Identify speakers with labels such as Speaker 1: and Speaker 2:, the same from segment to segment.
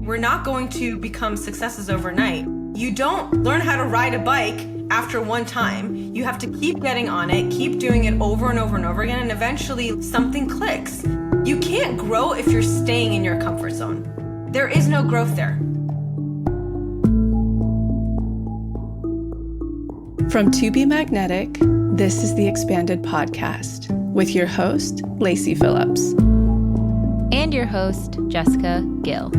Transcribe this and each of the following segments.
Speaker 1: We're not going to become successes overnight. You don't learn how to ride a bike after one time. You have to keep getting on it, keep doing it over and over and over again, and eventually something clicks. You can't grow if you're staying in your comfort zone. There is no growth there.
Speaker 2: From To Be Magnetic, this is the Expanded Podcast with your host, Lacey Phillips.
Speaker 3: And your host, Jessica Gill.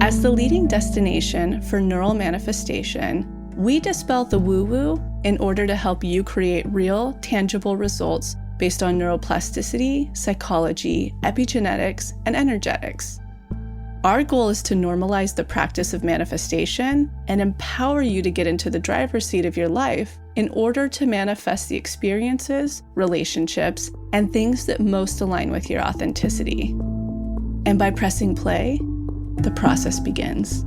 Speaker 2: As the leading destination for neural manifestation, we dispel the woo-woo in order to help you create real, tangible results based on neuroplasticity, psychology, epigenetics, and energetics. Our goal is to normalize the practice of manifestation and empower you to get into the driver's seat of your life in order to manifest the experiences, relationships, and things that most align with your authenticity. And by pressing play, the process begins.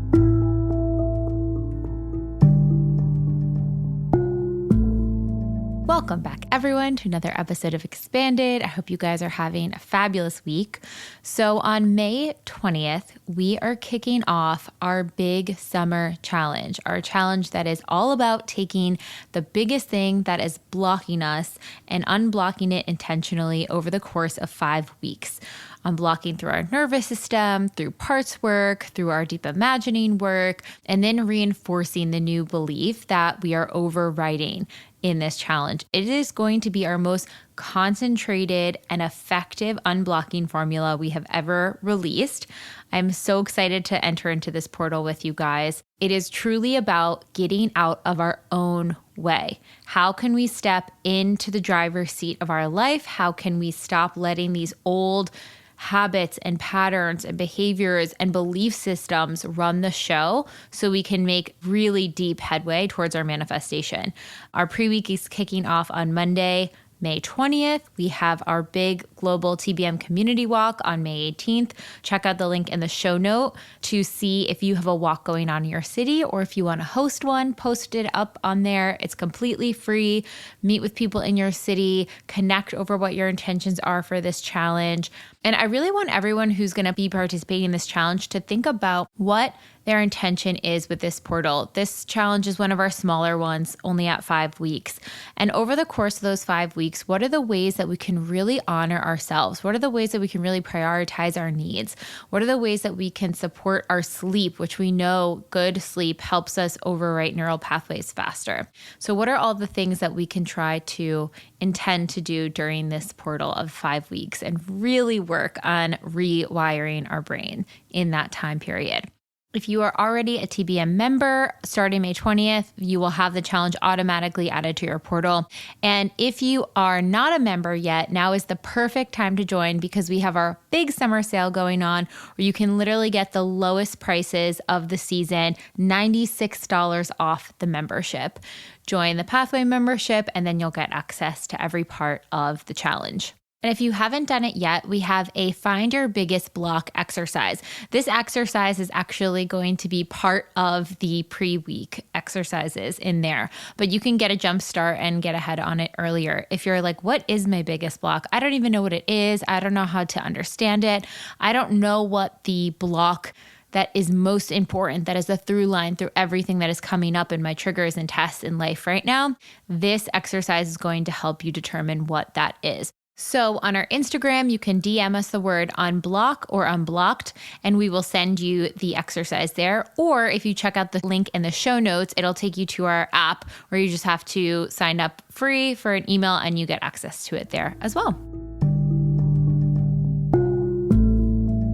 Speaker 3: Welcome back, everyone, to another episode of Expanded. I hope you guys are having a fabulous week. So on May 20th, we are kicking off our big summer challenge, our challenge that is all about taking the biggest thing that is blocking us and unblocking it intentionally over the course of 5 weeks. Unblocking through our nervous system, through parts work, through our deep imagining work, and then reinforcing the new belief that we are overriding in this challenge. It is going to be our most concentrated and effective unblocking formula we have ever released. I'm so excited to enter into this portal with you guys. It is truly about getting out of our own way. How can we step into the driver's seat of our life? How can we stop letting these old habits and patterns and behaviors and belief systems run the show so we can make really deep headway towards our manifestation? Our pre-week is kicking off on Monday, May 20th. We have our big global TBM community walk on May 18th. Check out the link in the show note to see if you have a walk going on in your city or if you want to host one, post it up on there. It's completely free. Meet with people in your city, connect over what your intentions are for this challenge. And I really want everyone who's going to be participating in this challenge to think about what their intention is with this portal. This challenge is one of our smaller ones, only at 5 weeks. And over the course of those 5 weeks, what are the ways that we can really honor ourselves? What are the ways that we can really prioritize our needs? What are the ways that we can support our sleep, which we know good sleep helps us overwrite neural pathways faster? So what are all the things that we can try to intend to do during this portal of 5 weeks and really work on rewiring our brain in that time period? If you are already a TBM member, starting May 20th, you will have the challenge automatically added to your portal. And if you are not a member yet, now is the perfect time to join because we have our big summer sale going on where you can literally get the lowest prices of the season, $96 off the membership. Join the Pathway membership and then you'll get access to every part of the challenge. And if you haven't done it yet, we have a Find Your Biggest Block exercise. This exercise is actually going to be part of the pre-week exercises in there, but you can get a jump start and get ahead on it earlier. If you're like, what is my biggest block? I don't even know what it is. I don't know how to understand it. I don't know what the block that is most important, that is the through line through everything that is coming up in my triggers and tests in life right now. This exercise is going to help you determine what that is. So on our Instagram, you can DM us the word unblock or unblocked, and we will send you the exercise there. Or if you check out the link in the show notes, it'll take you to our app where you just have to sign up free for an email and you get access to it there as well.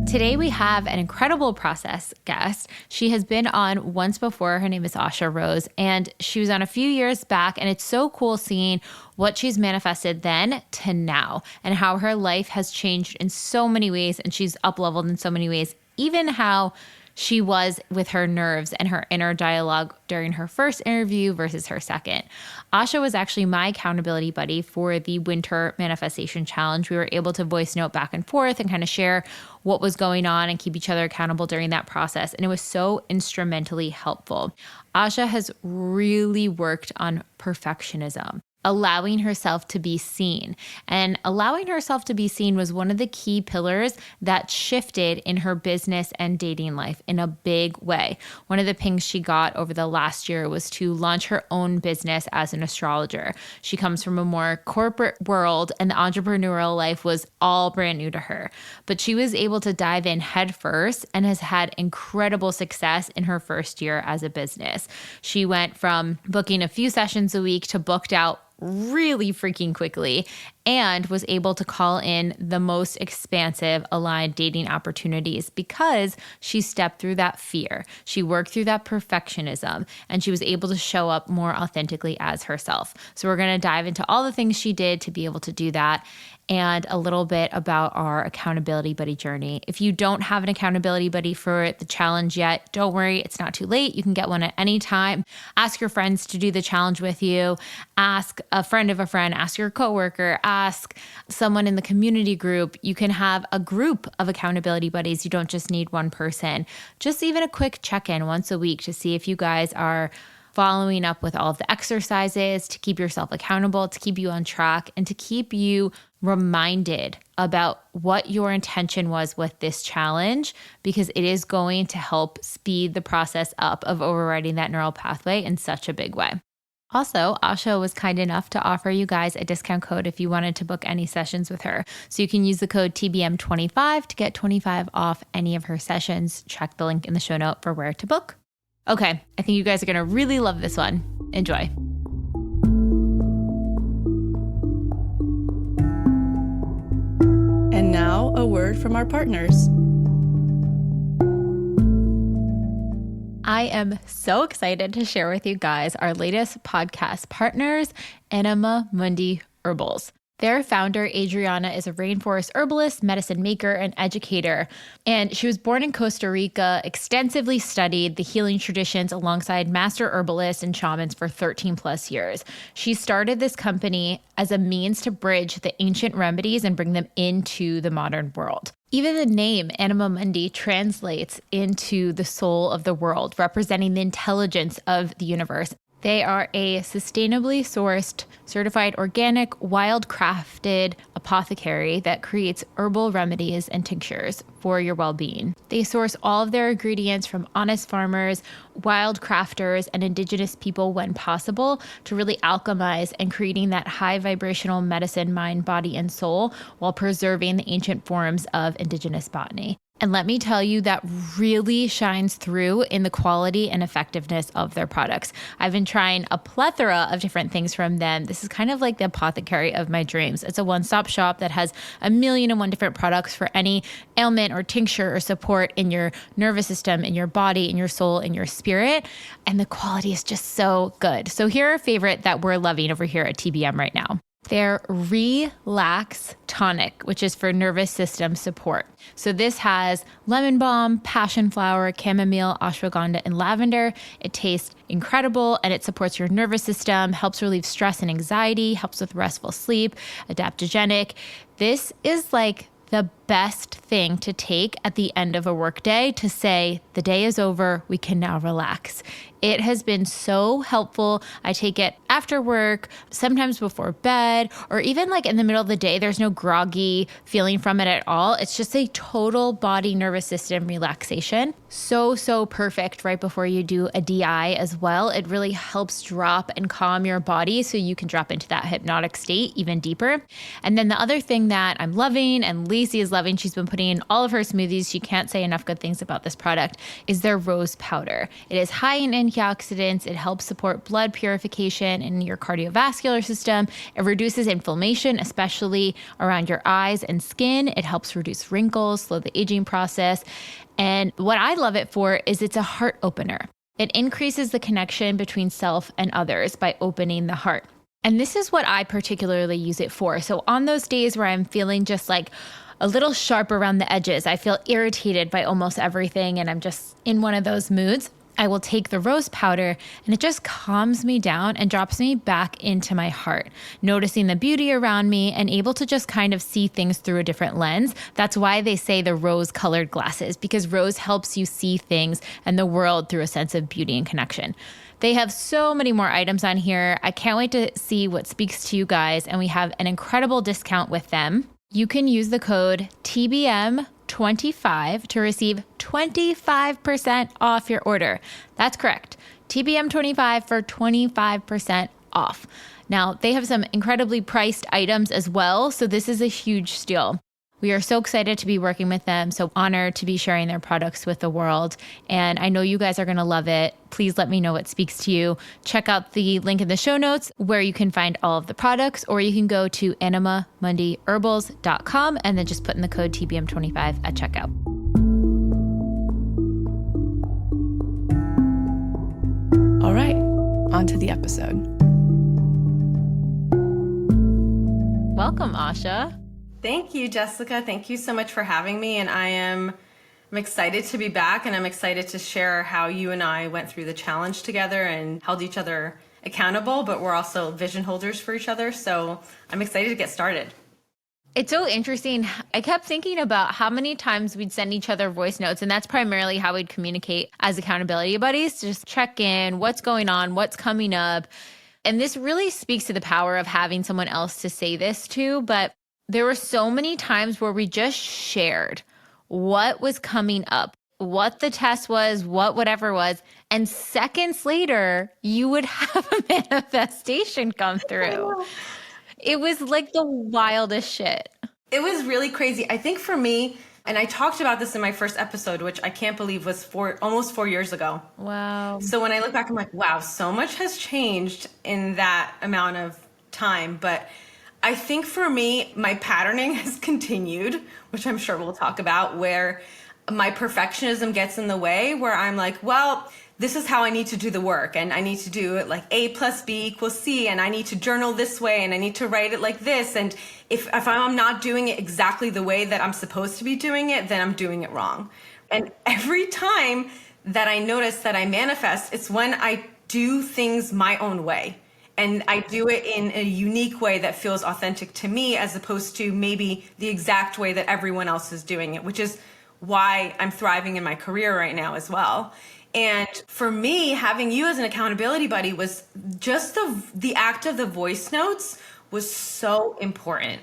Speaker 3: Today we have an incredible process guest. She has been on once before. Her name is Asya Rose, and she was on a few years back, and it's so cool seeing what she's manifested then to now and how her life has changed in so many ways, and she's up-leveled in so many ways, even how she was with her nerves and her inner dialogue during her first interview versus her second. Asya was actually my accountability buddy for the Winter Manifestation Challenge. We were able to voice note back and forth and kind of share what was going on and keep each other accountable during that process. And it was so instrumentally helpful. Asya has really worked on perfectionism. allowing herself to be seen. And allowing herself to be seen was one of the key pillars that shifted in her business and dating life in a big way. One of the pings she got over the last year was to launch her own business as an astrologer. She comes from a more corporate world, and the entrepreneurial life was all brand new to her. But she was able to dive in head first and has had incredible success in her first year as a business. She went from booking a few sessions a week to booked out really freaking quickly, and was able to call in the most expansive aligned dating opportunities because she stepped through that fear. She worked through that perfectionism, and she was able to show up more authentically as herself. So we're going to dive into all the things she did to be able to do that, and a little bit about our accountability buddy journey. If you don't have an accountability buddy for the challenge yet, don't worry, it's not too late. You can get one at any time. Ask your friends to do the challenge with you. Ask a friend of a friend, ask your coworker, ask someone in the community group. You can have a group of accountability buddies. You don't just need one person. Just even a quick check-in once a week to see if you guys are following up with all of the exercises to keep yourself accountable, to keep you on track, and to keep you reminded about what your intention was with this challenge, because it is going to help speed the process up of overriding that neural pathway in such a big way. Also, Asya was kind enough to offer you guys a discount code if you wanted to book any sessions with her. So you can use the code TBM25 to get 25 off any of her sessions. Check the link in the show note for where to book. Okay, I think you guys are going to really love this one. Enjoy.
Speaker 2: And now, a word from our partners.
Speaker 3: I am so excited to share with you guys our latest podcast partners, Anima Mundi Herbals. Their founder, Adriana, is a rainforest herbalist, medicine maker, and educator. And she was born in Costa Rica, extensively studied the healing traditions alongside master herbalists and shamans for 13 plus years. She started this company as a means to bridge the ancient remedies and bring them into the modern world. Even the name Anima Mundi translates into the soul of the world, representing the intelligence of the universe. They are a sustainably sourced, certified organic, wild-crafted apothecary that creates herbal remedies and tinctures for your well-being. They source all of their ingredients from honest farmers, wild crafters, and indigenous people when possible to really alchemize and creating that high vibrational medicine, mind, body, and soul while preserving the ancient forms of indigenous botany. And let me tell you, that really shines through in the quality and effectiveness of their products. I've been trying a plethora of different things from them. This is kind of like the apothecary of my dreams. It's a one-stop shop that has 1,000,001 different products for any ailment or tincture or support in your nervous system, in your body, in your soul, in your spirit. And the quality is just so good. So here are a favorite that we're loving over here at TBM right now. Their Relax Tonic, which is for nervous system support. So this has lemon balm, passion flower, chamomile, ashwagandha, and lavender. It tastes incredible, and it supports your nervous system, helps relieve stress and anxiety, helps with restful sleep, adaptogenic. This is like the best thing to take at the end of a workday to say, the day is over, we can now relax. It has been so helpful. I take it after work, sometimes before bed, or even like in the middle of the day. There's no groggy feeling from it at all. It's just a total body nervous system relaxation. So perfect right before you do a DI as well. It really helps drop and calm your body so you can drop into that hypnotic state even deeper. And then the other thing that I'm loving, and Lacey is loving, she's been putting in all of her smoothies, she can't say enough good things about this product, is their rose powder. It is high in antioxidants. It helps support blood purification in your cardiovascular system. It reduces inflammation, especially around your eyes and skin. It helps reduce wrinkles, slow the aging process. And what I love it for is it's a heart opener. It increases the connection between self and others by opening the heart. And this is what I particularly use it for. So on those days where I'm feeling just like a little sharp around the edges, I feel irritated by almost everything, and I'm just in one of those moods, I will take the rose powder and it just calms me down and drops me back into my heart, noticing the beauty around me and able to just kind of see things through a different lens. That's why they say the rose colored glasses, because rose helps you see things and the world through a sense of beauty and connection. They have so many more items on here. I can't wait to see what speaks to you guys. And we have an incredible discount with them. You can use the code TBM25 to receive 25% off your order. That's correct. TBM25 for 25% off. Now, they have some incredibly priced items as well, so this is a huge steal. We are so excited to be working with them, so honored to be sharing their products with the world. And I know you guys are going to love it. Please let me know what speaks to you. Check out the link in the show notes where you can find all of the products, or you can go to animamundiherbals.com and then just put in the code TBM25 at checkout.
Speaker 2: All right, on to the episode.
Speaker 3: Welcome, Asya.
Speaker 1: Thank you, Jessica. Thank you so much for having me. And I'm excited to be back, and I'm excited to share how you and I went through the challenge together and held each other accountable, but we're also vision holders for each other. So I'm excited to get started.
Speaker 3: It's so interesting. I kept thinking about how many times we'd send each other voice notes, and that's primarily how we'd communicate as accountability buddies, just check in, what's going on, what's coming up. And this really speaks to the power of having someone else to say this to, but there were so many times where we just shared what was coming up, what the test was, whatever was. And seconds later, you would have a manifestation come through. It was like the wildest shit.
Speaker 1: It was really crazy. I think for me, and I talked about this in my first episode, which I can't believe was almost 4 years ago.
Speaker 3: Wow.
Speaker 1: So when I look back, I'm like, wow, so much has changed in that amount of time. But I think for me, my patterning has continued, which I'm sure we'll talk about, where my perfectionism gets in the way, where I'm like, well, this is how I need to do the work, and I need to do it like A plus B equals C, and I need to journal this way, and I need to write it like this. And if I'm not doing it exactly the way that I'm supposed to be doing it, then I'm doing it wrong. And every time that I notice that I manifest, it's when I do things my own way. And I do it in a unique way that feels authentic to me, as opposed to maybe the exact way that everyone else is doing it, which is why I'm thriving in my career right now as well. And for me, having you as an accountability buddy was just the act of the voice notes was so important,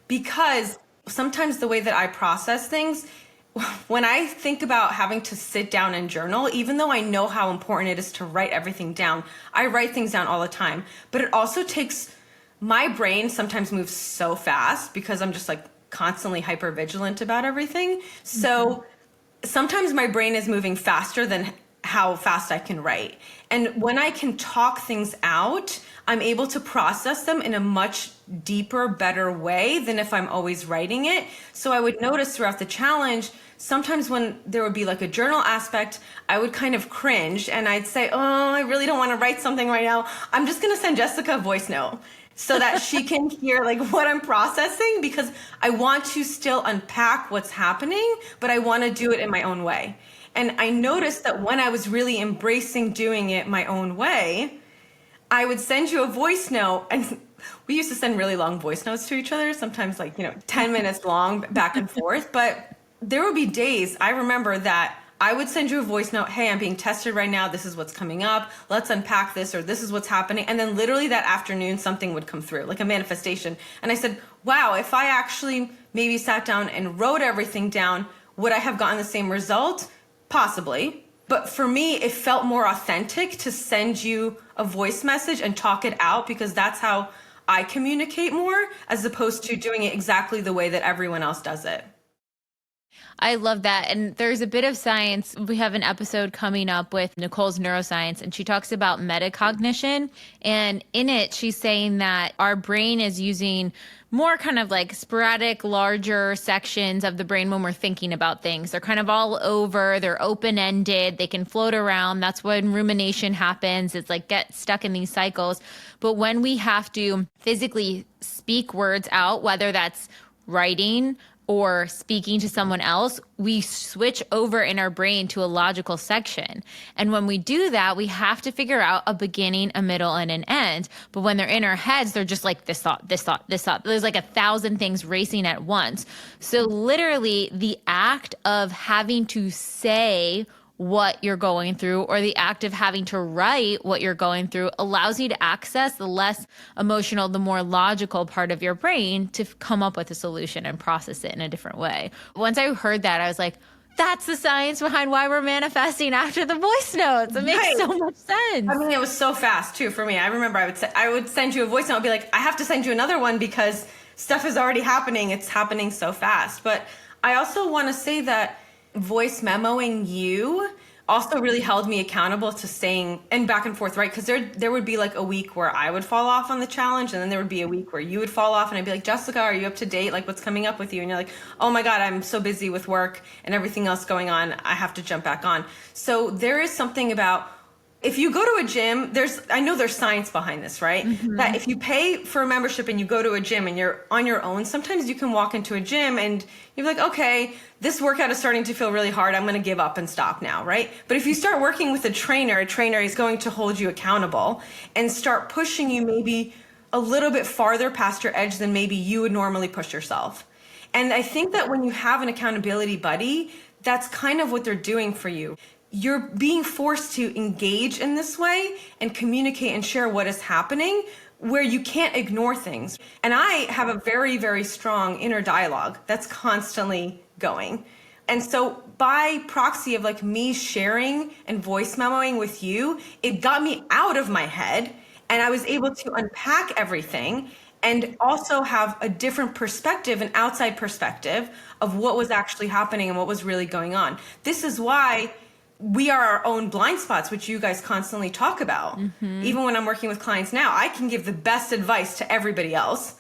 Speaker 1: because sometimes the way that I process things, when I think about having to sit down and journal, even though I know how important it is to write everything down, I write things down all the time. But it also takes, my brain sometimes moves so fast because I'm just like constantly hyper vigilant about everything. So sometimes my brain is moving faster than how fast I can write. And when I can talk things out, I'm able to process them in a much deeper, better way than if I'm always writing it. So I would notice throughout the challenge, sometimes when there would be like a journal aspect, I would kind of cringe and I'd say, oh, I really don't want to write something right now. I'm just going to send Jessica a voice note so that she can hear like what I'm processing, because I want to still unpack what's happening, but I want to do it in my own way. And I noticed that when I was really embracing doing it my own way, I would send you a voice note, and we used to send really long voice notes to each other, sometimes like, 10 minutes long back and forth. But there would be days, I remember that I would send you a voice note, hey, I'm being tested right now. This is what's coming up. Let's unpack this, or this is what's happening. And then literally that afternoon, something would come through, like a manifestation. And I said, wow, if I actually maybe sat down and wrote everything down, would I have gotten the same result? Possibly. But for me, it felt more authentic to send you a voice message and talk it out, because that's how I communicate more, as opposed to doing it exactly the way that everyone else does it.
Speaker 3: I love that. And there's a bit of science. We have an episode coming up with Nicole's neuroscience, and she talks about metacognition. And in it, she's saying that our brain is using more kind of like sporadic, larger sections of the brain when we're thinking about things. They're kind of all over, they're open-ended, they can float around. That's when rumination happens. It's like get stuck in these cycles. But when we have to physically speak words out, whether that's writing, or speaking to someone else, we switch over in our brain to a logical section. And when we do that, we have to figure out a beginning, a middle, and an end. But when they're in our heads, they're just like this thought, this thought, this thought. There's like 1,000 things racing at once. So literally the act of having to say what you're going through, or the act of having to write what you're going through, allows you to access the less emotional, the more logical part of your brain to come up with a solution and process it in a different way. Once I heard that, I was like, that's the science behind why we're manifesting after the voice notes. It makes so much sense.
Speaker 1: I mean, it was so fast too for me. I remember I would send you a voice note and be like, I have to send you another one because stuff is already happening. It's happening so fast. But I also want to say that voice memoing you also really held me accountable to staying and back and forth, right? Because there would be like a week where I would fall off on the challenge, and then there would be a week where you would fall off, and I'd be like, Jessica, are you up to date? Like, what's coming up with you? And you're like, oh my God, I'm so busy with work and everything else going on. I have to jump back on. So there is something about, if you go to a gym, I know there's science behind this, right? Mm-hmm. That if you pay for a membership and you go to a gym and you're on your own, sometimes you can walk into a gym and you're like, okay, this workout is starting to feel really hard. I'm going to give up and stop now, right? But if you start working with a trainer is going to hold you accountable and start pushing you maybe a little bit farther past your edge than maybe you would normally push yourself. And I think that when you have an accountability buddy, that's kind of what they're doing for you. You're being forced to engage in this way and communicate and share what is happening, where you can't ignore things. And I have a very, very strong inner dialogue that's constantly going. And so by proxy of like me sharing and voice memoing with you, it got me out of my head, and I was able to unpack everything and also have a different perspective, an outside perspective of what was actually happening and what was really going on. This is why we are our own blind spots, which you guys constantly talk about. Mm-hmm. Even when I'm working with clients now, I can give the best advice to everybody else,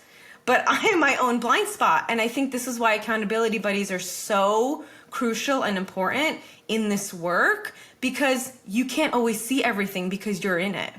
Speaker 1: but I am my own blind spot. And I think this is why accountability buddies are so crucial and important in this work, because you can't always see everything because you're in it.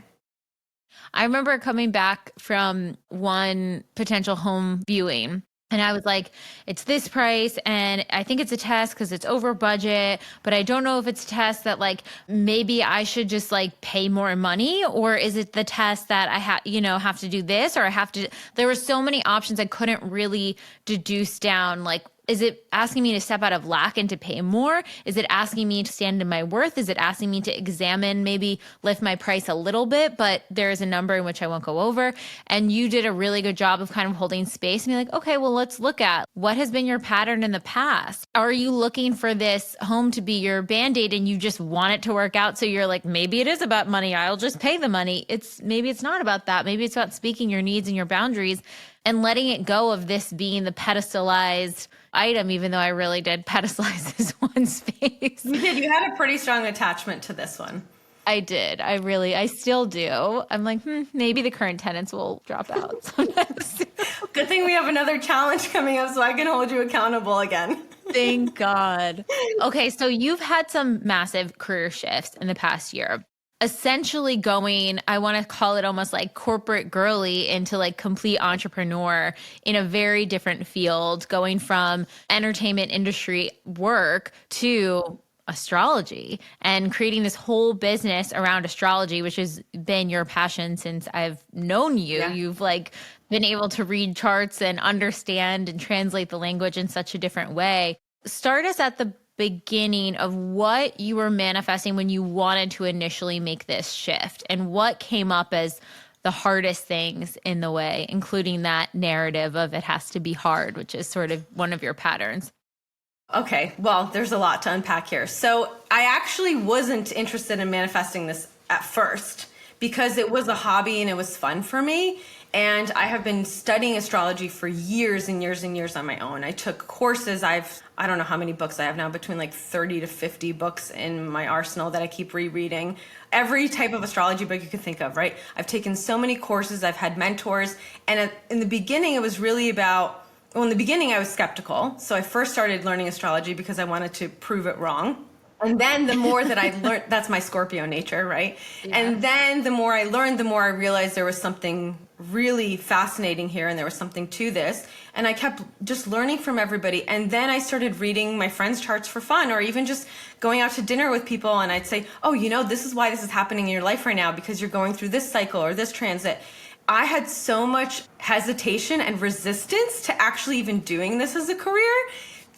Speaker 3: I remember coming back from one potential home viewing, and I was like, it's this price, and I think it's a test because it's over budget, but I don't know if it's a test that like maybe I should just like pay more money, or is it the test that I have to do this, or I have to. There were so many options I couldn't really deduce down, like, is it asking me to step out of lack and to pay more? Is it asking me to stand in my worth? Is it asking me to examine, maybe lift my price a little bit, but there is a number in which I won't go over? And you did a really good job of kind of holding space and be like, okay, well, let's look at what has been your pattern in the past. Are you looking for this home to be your Band-Aid and you just want it to work out? So you're like, maybe it is about money. I'll just pay the money. Maybe it's not about that. Maybe it's about speaking your needs and your boundaries and letting it go of this being the pedestalized item, even though I really did pedestalize this one space.
Speaker 1: You did. You had a pretty strong attachment to this one.
Speaker 3: I did. I still do. I'm like, maybe the current tenants will drop out sometimes.
Speaker 1: Good thing we have another challenge coming up so I can hold you accountable again.
Speaker 3: Thank God. Okay, so you've had some massive career shifts in the past year. Essentially going, I want to call it almost like corporate girly into like complete entrepreneur in a very different field, going from entertainment industry work to astrology and creating this whole business around astrology, which has been your passion since I've known you. Yeah. You've like been able to read charts and understand and translate the language in such a different way. Start us at the beginning of what you were manifesting when you wanted to initially make this shift, and what came up as the hardest things in the way, including that narrative of it has to be hard, which is sort of one of your patterns.
Speaker 1: Okay, well, there's a lot to unpack here. So I actually wasn't interested in manifesting this at first because it was a hobby and it was fun for me. And I have been studying astrology for years and years and years on my own. I took courses. I don't know how many books I have now, between like 30 to 50 books in my arsenal that I keep rereading. Every type of astrology book you could think of, right? I've taken so many courses. I've had mentors. And in the beginning, it was really about, well, in the beginning, I was skeptical. So I first started learning astrology because I wanted to prove it wrong. And then the more that I learned, that's my Scorpio nature, right? Yeah. And then the more I learned, the more I realized there was something really fascinating here and there was something to this. And I kept just learning from everybody. And then I started reading my friends' charts for fun, or even just going out to dinner with people. And I'd say, oh, this is why this is happening in your life right now, because you're going through this cycle or this transit. I had so much hesitation and resistance to actually even doing this as a career.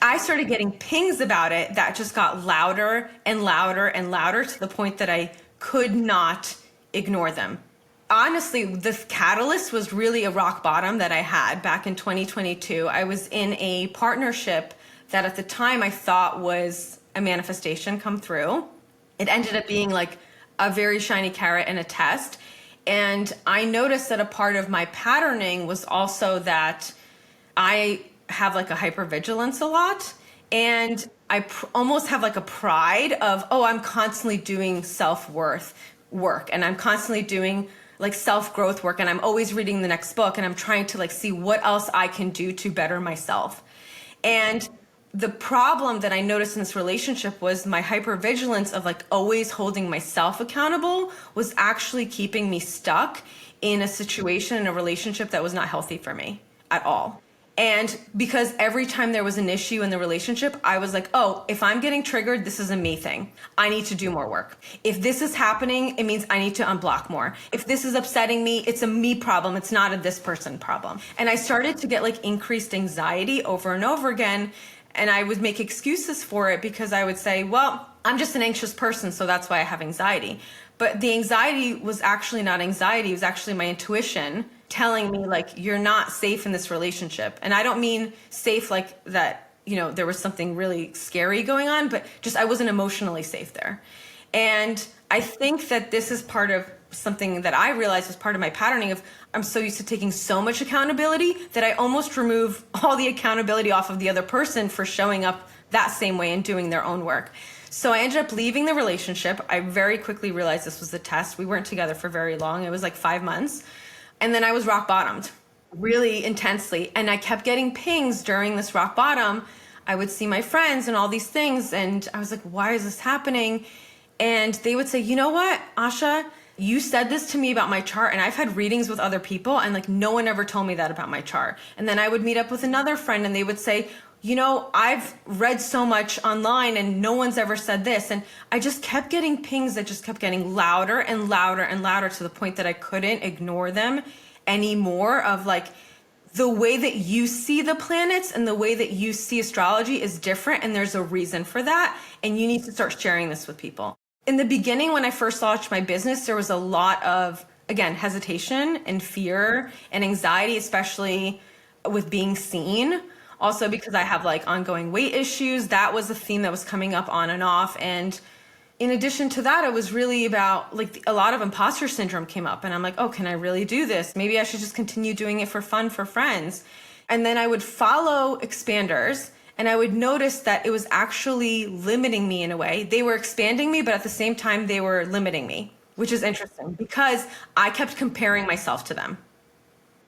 Speaker 1: I started getting pings about it that just got louder and louder and louder, to the point that I could not ignore them. Honestly, the catalyst was really a rock bottom that I had back in 2022. I was in a partnership that at the time I thought was a manifestation come through. It ended up being like a very shiny carrot and a test. And I noticed that a part of my patterning was also that I have like a hypervigilance a lot. And I almost have like a pride of, oh, I'm constantly doing self-worth work, and I'm constantly doing like self-growth work, and I'm always reading the next book, and I'm trying to like see what else I can do to better myself. And the problem that I noticed in this relationship was my hypervigilance of like always holding myself accountable was actually keeping me stuck in a situation, in a relationship that was not healthy for me at all. And because every time there was an issue in the relationship, I was like, oh, if I'm getting triggered, this is a me thing. I need to do more work. If this is happening, it means I need to unblock more. If this is upsetting me, it's a me problem. It's not a this person problem. And I started to get like increased anxiety over and over again. And I would make excuses for it, because I would say, well, I'm just an anxious person, so that's why I have anxiety. But the anxiety was actually not anxiety. It was actually my intuition telling me like, you're not safe in this relationship. And I don't mean safe like that, there was something really scary going on, but just I wasn't emotionally safe there. And I think that this is part of something that I realized was part of my patterning of, I'm so used to taking so much accountability that I almost remove all the accountability off of the other person for showing up that same way and doing their own work. So I ended up leaving the relationship. I very quickly realized this was a test. We weren't together for very long. It was like 5 months. And then I was rock bottomed really intensely. And I kept getting pings during this rock bottom. I would see my friends and all these things. And I was like, why is this happening? And they would say, you know what, Asya, you said this to me about my chart, and I've had readings with other people, and like no one ever told me that about my chart. And then I would meet up with another friend, and they would say, I've read so much online and no one's ever said this. And I just kept getting pings that just kept getting louder and louder and louder, to the point that I couldn't ignore them anymore, of like, the way that you see the planets and the way that you see astrology is different, and there's a reason for that, and you need to start sharing this with people. In the beginning, when I first launched my business, there was a lot of, again, hesitation and fear and anxiety, especially with being seen. Also because I have like ongoing weight issues. That was a theme that was coming up on and off. And in addition to that, it was really about like a lot of imposter syndrome came up. And I'm like, oh, can I really do this? Maybe I should just continue doing it for fun, for friends. And then I would follow expanders, and I would notice that it was actually limiting me in a way. They were expanding me, but at the same time, they were limiting me, which is interesting because I kept comparing myself to them.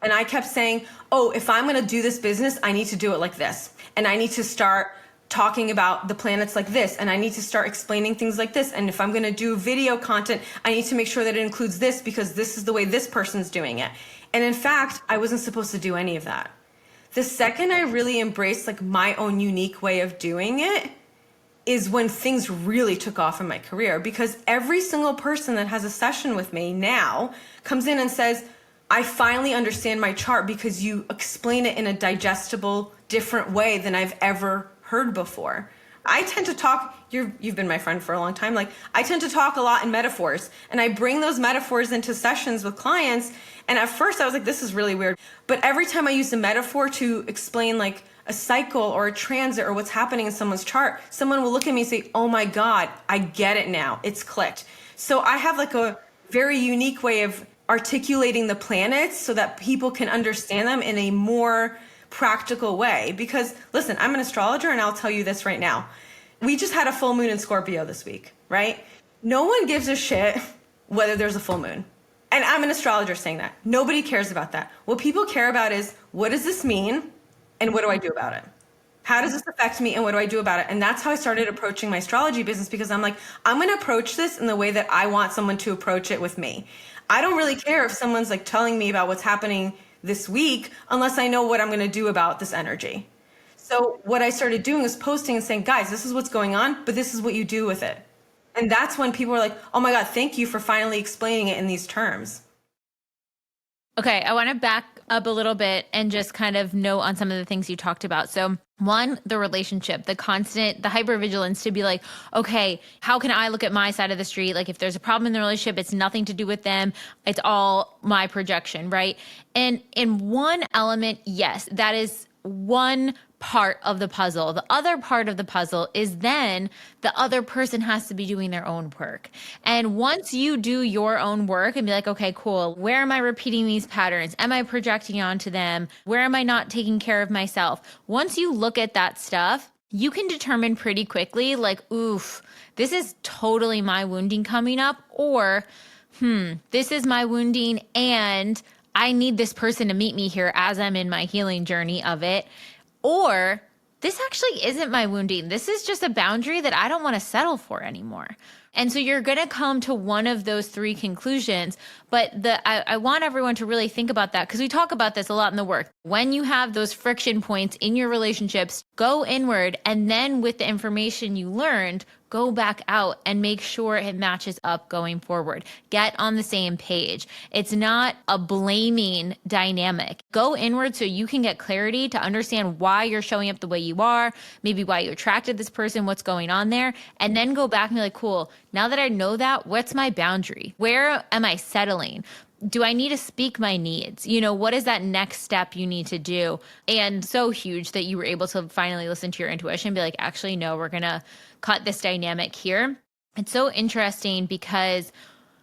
Speaker 1: And I kept saying, oh, if I'm going to do this business, I need to do it like this. And I need to start talking about the planets like this. And I need to start explaining things like this. And if I'm going to do video content, I need to make sure that it includes this, because this is the way this person's doing it. And in fact, I wasn't supposed to do any of that. The second I really embraced like my own unique way of doing it is when things really took off in my career, because every single person that has a session with me now comes in and says, I finally understand my chart because you explain it in a digestible, different way than I've ever heard before. I tend to talk, you've been my friend for a long time, like I tend to talk a lot in metaphors, and I bring those metaphors into sessions with clients. And at first I was like, this is really weird. But every time I use a metaphor to explain like a cycle or a transit or what's happening in someone's chart, someone will look at me and say, oh my God, I get it now. It's clicked. So I have like a very unique way of articulating the planets so that people can understand them in a more practical way. Because listen, I'm an astrologer, and I'll tell you this right now. We just had a full moon in Scorpio this week, right? No one gives a shit whether there's a full moon. And I'm an astrologer saying that. Nobody cares about that. What people care about is, what does this mean? And what do I do about it? How does this affect me? And what do I do about it? And that's how I started approaching my astrology business, because I'm like, I'm going to approach this in the way that I want someone to approach it with me. I don't really care if someone's like telling me about what's happening this week unless I know what I'm going to do about this energy. So what I started doing was posting and saying, guys, this is what's going on, but this is what you do with it. And that's when people were like, oh my God, thank you for finally explaining it in these terms.
Speaker 3: Okay, I want to back up a little bit and just kind of note on some of the things you talked about. So one, the relationship, the constant, the hypervigilance to be like, okay, how can I look at my side of the street? Like if there's a problem in the relationship, it's nothing to do with them. It's all my projection, right? And in one element, yes, that is one part of the puzzle. The other part of the puzzle is then the other person has to be doing their own work. And once you do your own work and be like, okay, cool, where am I repeating these patterns? Am I projecting onto them? Where am I not taking care of myself? Once you look at that stuff, you can determine pretty quickly, like, oof, this is totally my wounding coming up, or, this is my wounding and I need this person to meet me here as I'm in my healing journey of it. Or this actually isn't my wounding. This is just a boundary that I don't want to settle for anymore. And so you're going to come to one of those three conclusions. But I want everyone to really think about that, because we talk about this a lot in the work. When you have those friction points in your relationships, go inward, and then with the information you learned, go back out and make sure it matches up going forward. Get on the same page. It's not a blaming dynamic. Go inward so you can get clarity to understand why you're showing up the way you are, maybe why you attracted this person, what's going on there, and then go back and be like, cool, now that I know that, what's my boundary? Where am I settling? Do I need to speak my needs? What is that next step you need to do? And so huge that you were able to finally listen to your intuition and be like, actually, no, we're going to cut this dynamic here. It's so interesting because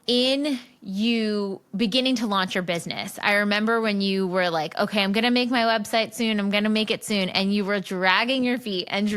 Speaker 3: in you beginning to launch your business, I remember when you were like, okay, I'm going to make my website soon. I'm going to make it soon. And you were dragging your feet. And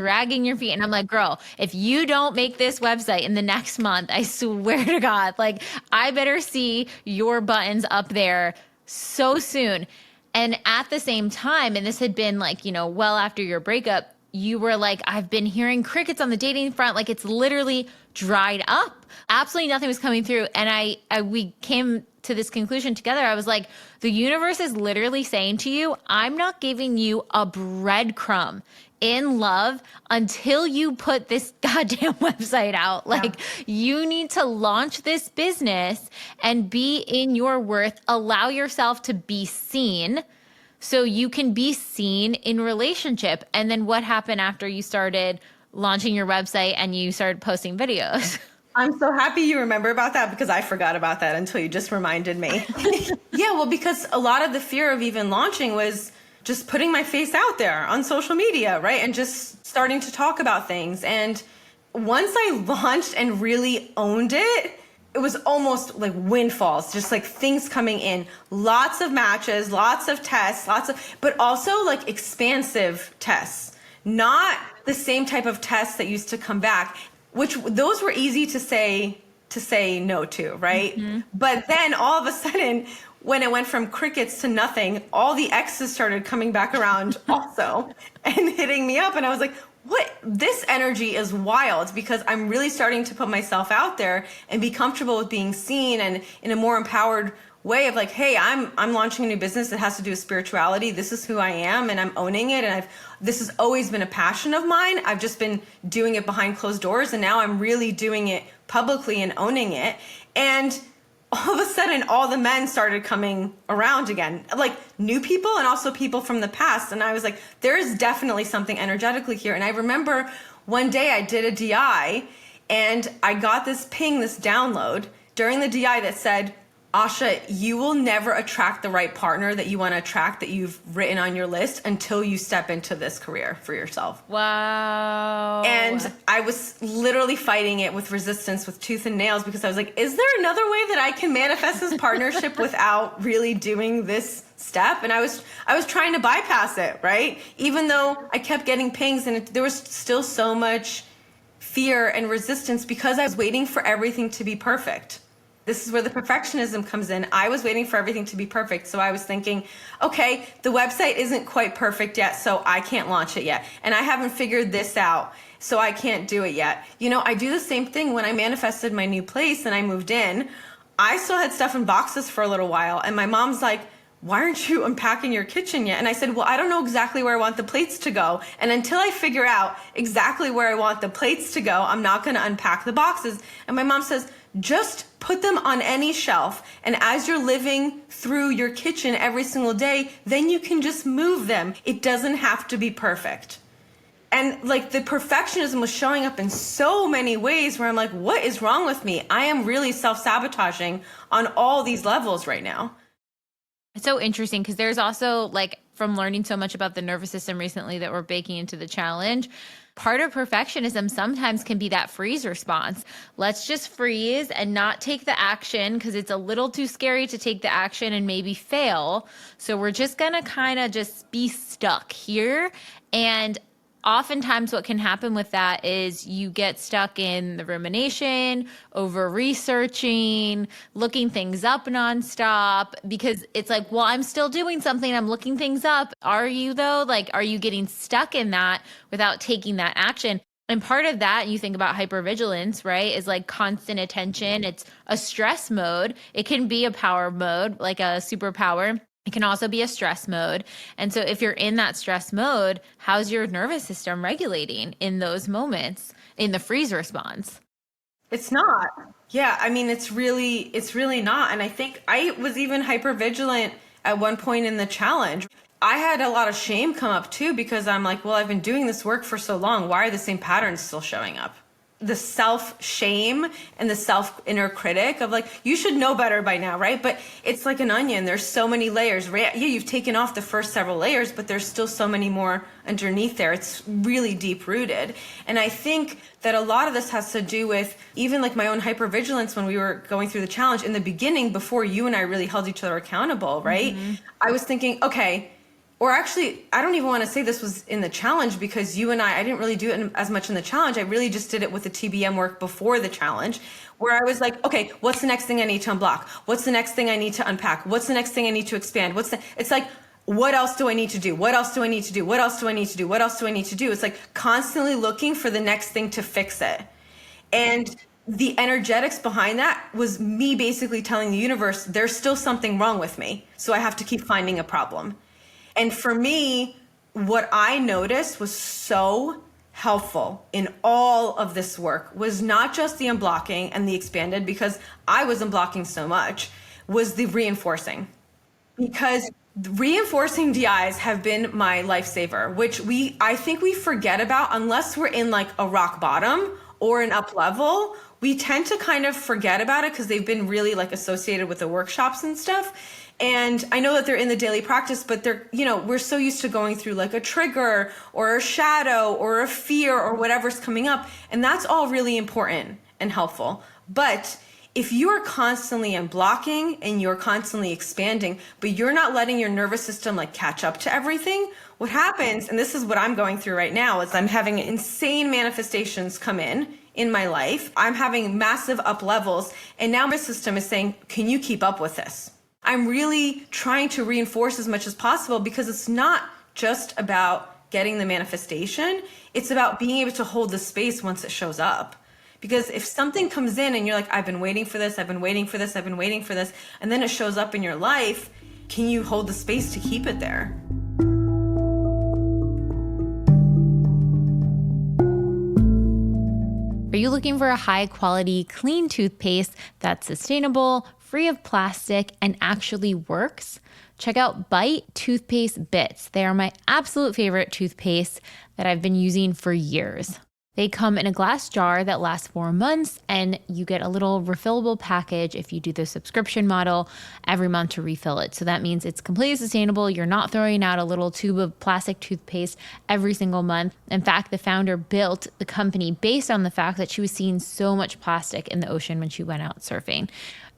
Speaker 3: I'm like, girl, if you don't make this website in the next month, I swear to God, like I better see your buttons up there so soon. And at the same time, and this had been like, well after your breakup, you were like, I've been hearing crickets on the dating front. Like it's literally dried up. Absolutely nothing was coming through. And we came to this conclusion together. I was like, the universe is literally saying to you, I'm not giving you a breadcrumb in love until you put this goddamn website out. Like you need to launch this business and be in your worth. Allow yourself to be seen so you can be seen in relationship. And then what happened after you started launching your website and you started posting videos?
Speaker 1: I'm so happy you remember about that, because I forgot about that until you just reminded me. Yeah, well, because a lot of the fear of even launching was just putting my face out there on social media, right? And just starting to talk about things. And once I launched and really owned it, it was almost like windfalls, just like things coming in, lots of matches, lots of tests, but also like expansive tests, not the same type of tests that used to come back, which those were easy to say no to, right? Mm-hmm. But then all of a sudden, when it went from crickets to nothing, all the exes started coming back around also and hitting me up. And I was like, what? This energy is wild, because I'm really starting to put myself out there and be comfortable with being seen, and in a more empowered way of like, hey, I'm launching a new business that has to do with spirituality. This is who I am, and I'm owning it. And this has always been a passion of mine. I've just been doing it behind closed doors, and now I'm really doing it publicly and owning it. And all of a sudden, all the men started coming around again, like new people and also people from the past. And I was like, there is definitely something energetically here. And I remember one day I did a DI and I got this ping, this download during the DI that said, Asya, you will never attract the right partner that you want to attract, that you've written on your list, until you step into this career for yourself.
Speaker 3: Wow.
Speaker 1: And I was literally fighting it with resistance, with tooth and nails, because I was like, is there another way that I can manifest this partnership without really doing this step? And I was trying to bypass it, right? Even though I kept getting pings, and there was still so much fear and resistance because I was waiting for everything to be perfect. This is where the perfectionism comes in. I was waiting for everything to be perfect. So I was thinking, okay, the website isn't quite perfect yet, so I can't launch it yet. And I haven't figured this out, so I can't do it yet. I do the same thing when I manifested my new place and I moved in. I still had stuff in boxes for a little while. And my mom's like, why aren't you unpacking your kitchen yet? And I said, well, I don't know exactly where I want the plates to go. And until I figure out exactly where I want the plates to go, I'm not going to unpack the boxes. And my mom says, just put them on any shelf. And as you're living through your kitchen every single day, then you can just move them. It doesn't have to be perfect. And like the perfectionism was showing up in so many ways where I'm like, what is wrong with me? I am really self-sabotaging on all these levels right now.
Speaker 3: It's so interesting because there's also, like, from learning so much about the nervous system recently that we're baking into the challenge, part of perfectionism sometimes can be that freeze response. Let's just freeze and not take the action because it's a little too scary to take the action and maybe fail. So we're just going to kind of just be stuck here. And oftentimes what can happen with that is you get stuck in the rumination, over researching, looking things up nonstop, because it's like, well, I'm still doing something. I'm looking things up. Are you though? Like, are you getting stuck in that without taking that action? And part of that, you think about hypervigilance, right, is like constant attention. It's a stress mode. It can be a power mode, like a superpower. It can also be a stress mode. And so if you're in that stress mode, how's your nervous system regulating in those moments in the freeze response?
Speaker 1: It's not. Yeah, I mean, it's really not. And I think I was even hypervigilant at one point in the challenge. I had a lot of shame come up too, because I'm like, well, I've been doing this work for so long. Why are the same patterns still showing up? The self-shame and the self-inner critic of like, you should know better by now, right? But it's like an onion. There's so many layers, right? Yeah, you've taken off the first several layers, but there's still so many more underneath there. It's really deep-rooted. And I think that a lot of this has to do with even like my own hypervigilance when we were going through the challenge. In the beginning, before you and I really held each other accountable, right? Mm-hmm. I was thinking, okay, or actually, I don't even want to say this was in the challenge, because you and I didn't really do it as much in the challenge. I really just did it with the TBM work before the challenge, where I was like, okay, what's the next thing I need to unblock? What's the next thing I need to unpack? What's the next thing I need to expand? It's like, what else do I need to do? What else do I need to do? What else do I need to do? What else do I need to do? It's like constantly looking for the next thing to fix it. And the energetics behind that was me basically telling the universe, there's still something wrong with me. So I have to keep finding a problem. And for me, what I noticed was so helpful in all of this work was not just the unblocking and the expanded, because I was unblocking so much, was the reinforcing. Because reinforcing DIs have been my lifesaver, which I think we forget about unless we're in like a rock bottom or an up level. We tend to kind of forget about it because they've been really like associated with the workshops and stuff. And I know that they're in the daily practice, but we're so used to going through like a trigger or a shadow or a fear or whatever's coming up. And that's all really important and helpful. But if you are constantly unblocking and you're constantly expanding, but you're not letting your nervous system like catch up to everything, what happens, and this is what I'm going through right now, is I'm having insane manifestations come in my life. I'm having massive up levels. And now my system is saying, can you keep up with this? I'm really trying to reinforce as much as possible, because it's not just about getting the manifestation. It's about being able to hold the space once it shows up. Because if something comes in and you're like, I've been waiting for this, I've been waiting for this, I've been waiting for this, and then it shows up in your life, can you hold the space to keep it there?
Speaker 3: Are you looking for a high quality, clean toothpaste that's sustainable, free of plastic, and actually works? Check out Bite Toothpaste Bits. They are my absolute favorite toothpaste that I've been using for years. They come in a glass jar that lasts 4 months, and you get a little refillable package if you do the subscription model every month to refill it. So that means it's completely sustainable. You're not throwing out a little tube of plastic toothpaste every single month. In fact, the founder built the company based on the fact that she was seeing so much plastic in the ocean when she went out surfing.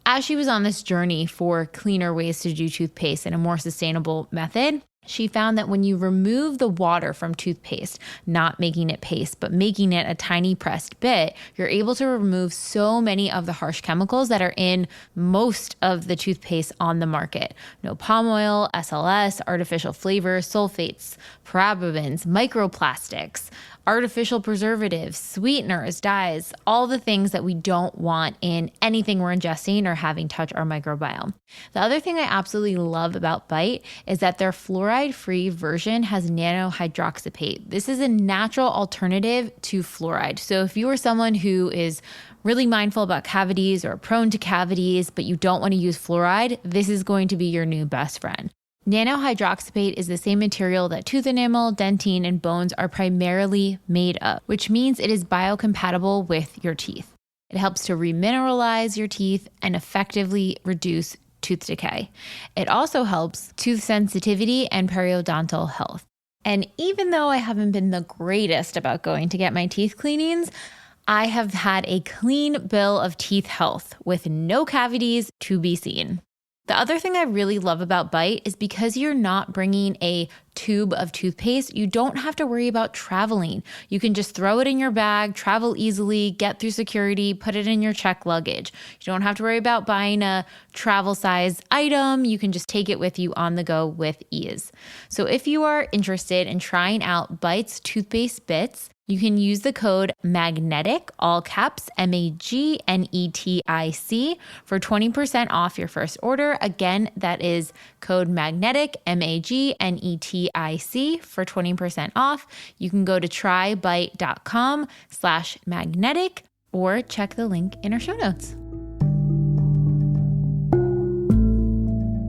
Speaker 3: As she was on this journey for cleaner ways to do toothpaste in a more sustainable method, she found that when you remove the water from toothpaste, not making it paste, but making it a tiny pressed bit, you're able to remove so many of the harsh chemicals that are in most of the toothpaste on the market. No palm oil, SLS, artificial flavors, sulfates, parabens, microplastics, artificial preservatives, sweeteners, dyes, all the things that we don't want in anything we're ingesting or having touch our microbiome. The other thing I absolutely love about Bite is that their fluoride-free version has nanohydroxypate. This is a natural alternative to fluoride. So if you are someone who is really mindful about cavities or prone to cavities, but you don't want to use fluoride, this is going to be your new best friend. Nanohydroxypate is the same material that tooth enamel, dentine, and bones are primarily made of, which means it is biocompatible with your teeth. It helps to remineralize your teeth and effectively reduce tooth decay. It also helps tooth sensitivity and periodontal health. And even though I haven't been the greatest about going to get my teeth cleanings, I have had a clean bill of teeth health with no cavities to be seen. The other thing I really love about Bite is because you're not bringing a tube of toothpaste, you don't have to worry about traveling. You can just throw it in your bag, travel easily, get through security, put it in your check luggage. You don't have to worry about buying a travel size item. You can just take it with you on the go with ease. So if you are interested in trying out Bite's toothpaste bits, you can use the code MAGNETIC, all caps, MAGNETIC, for 20% off your first order. Again, that is code MAGNETIC, MAGNETIC, for 20% off. You can go to trybite.com/magnetic or check the link in our show notes.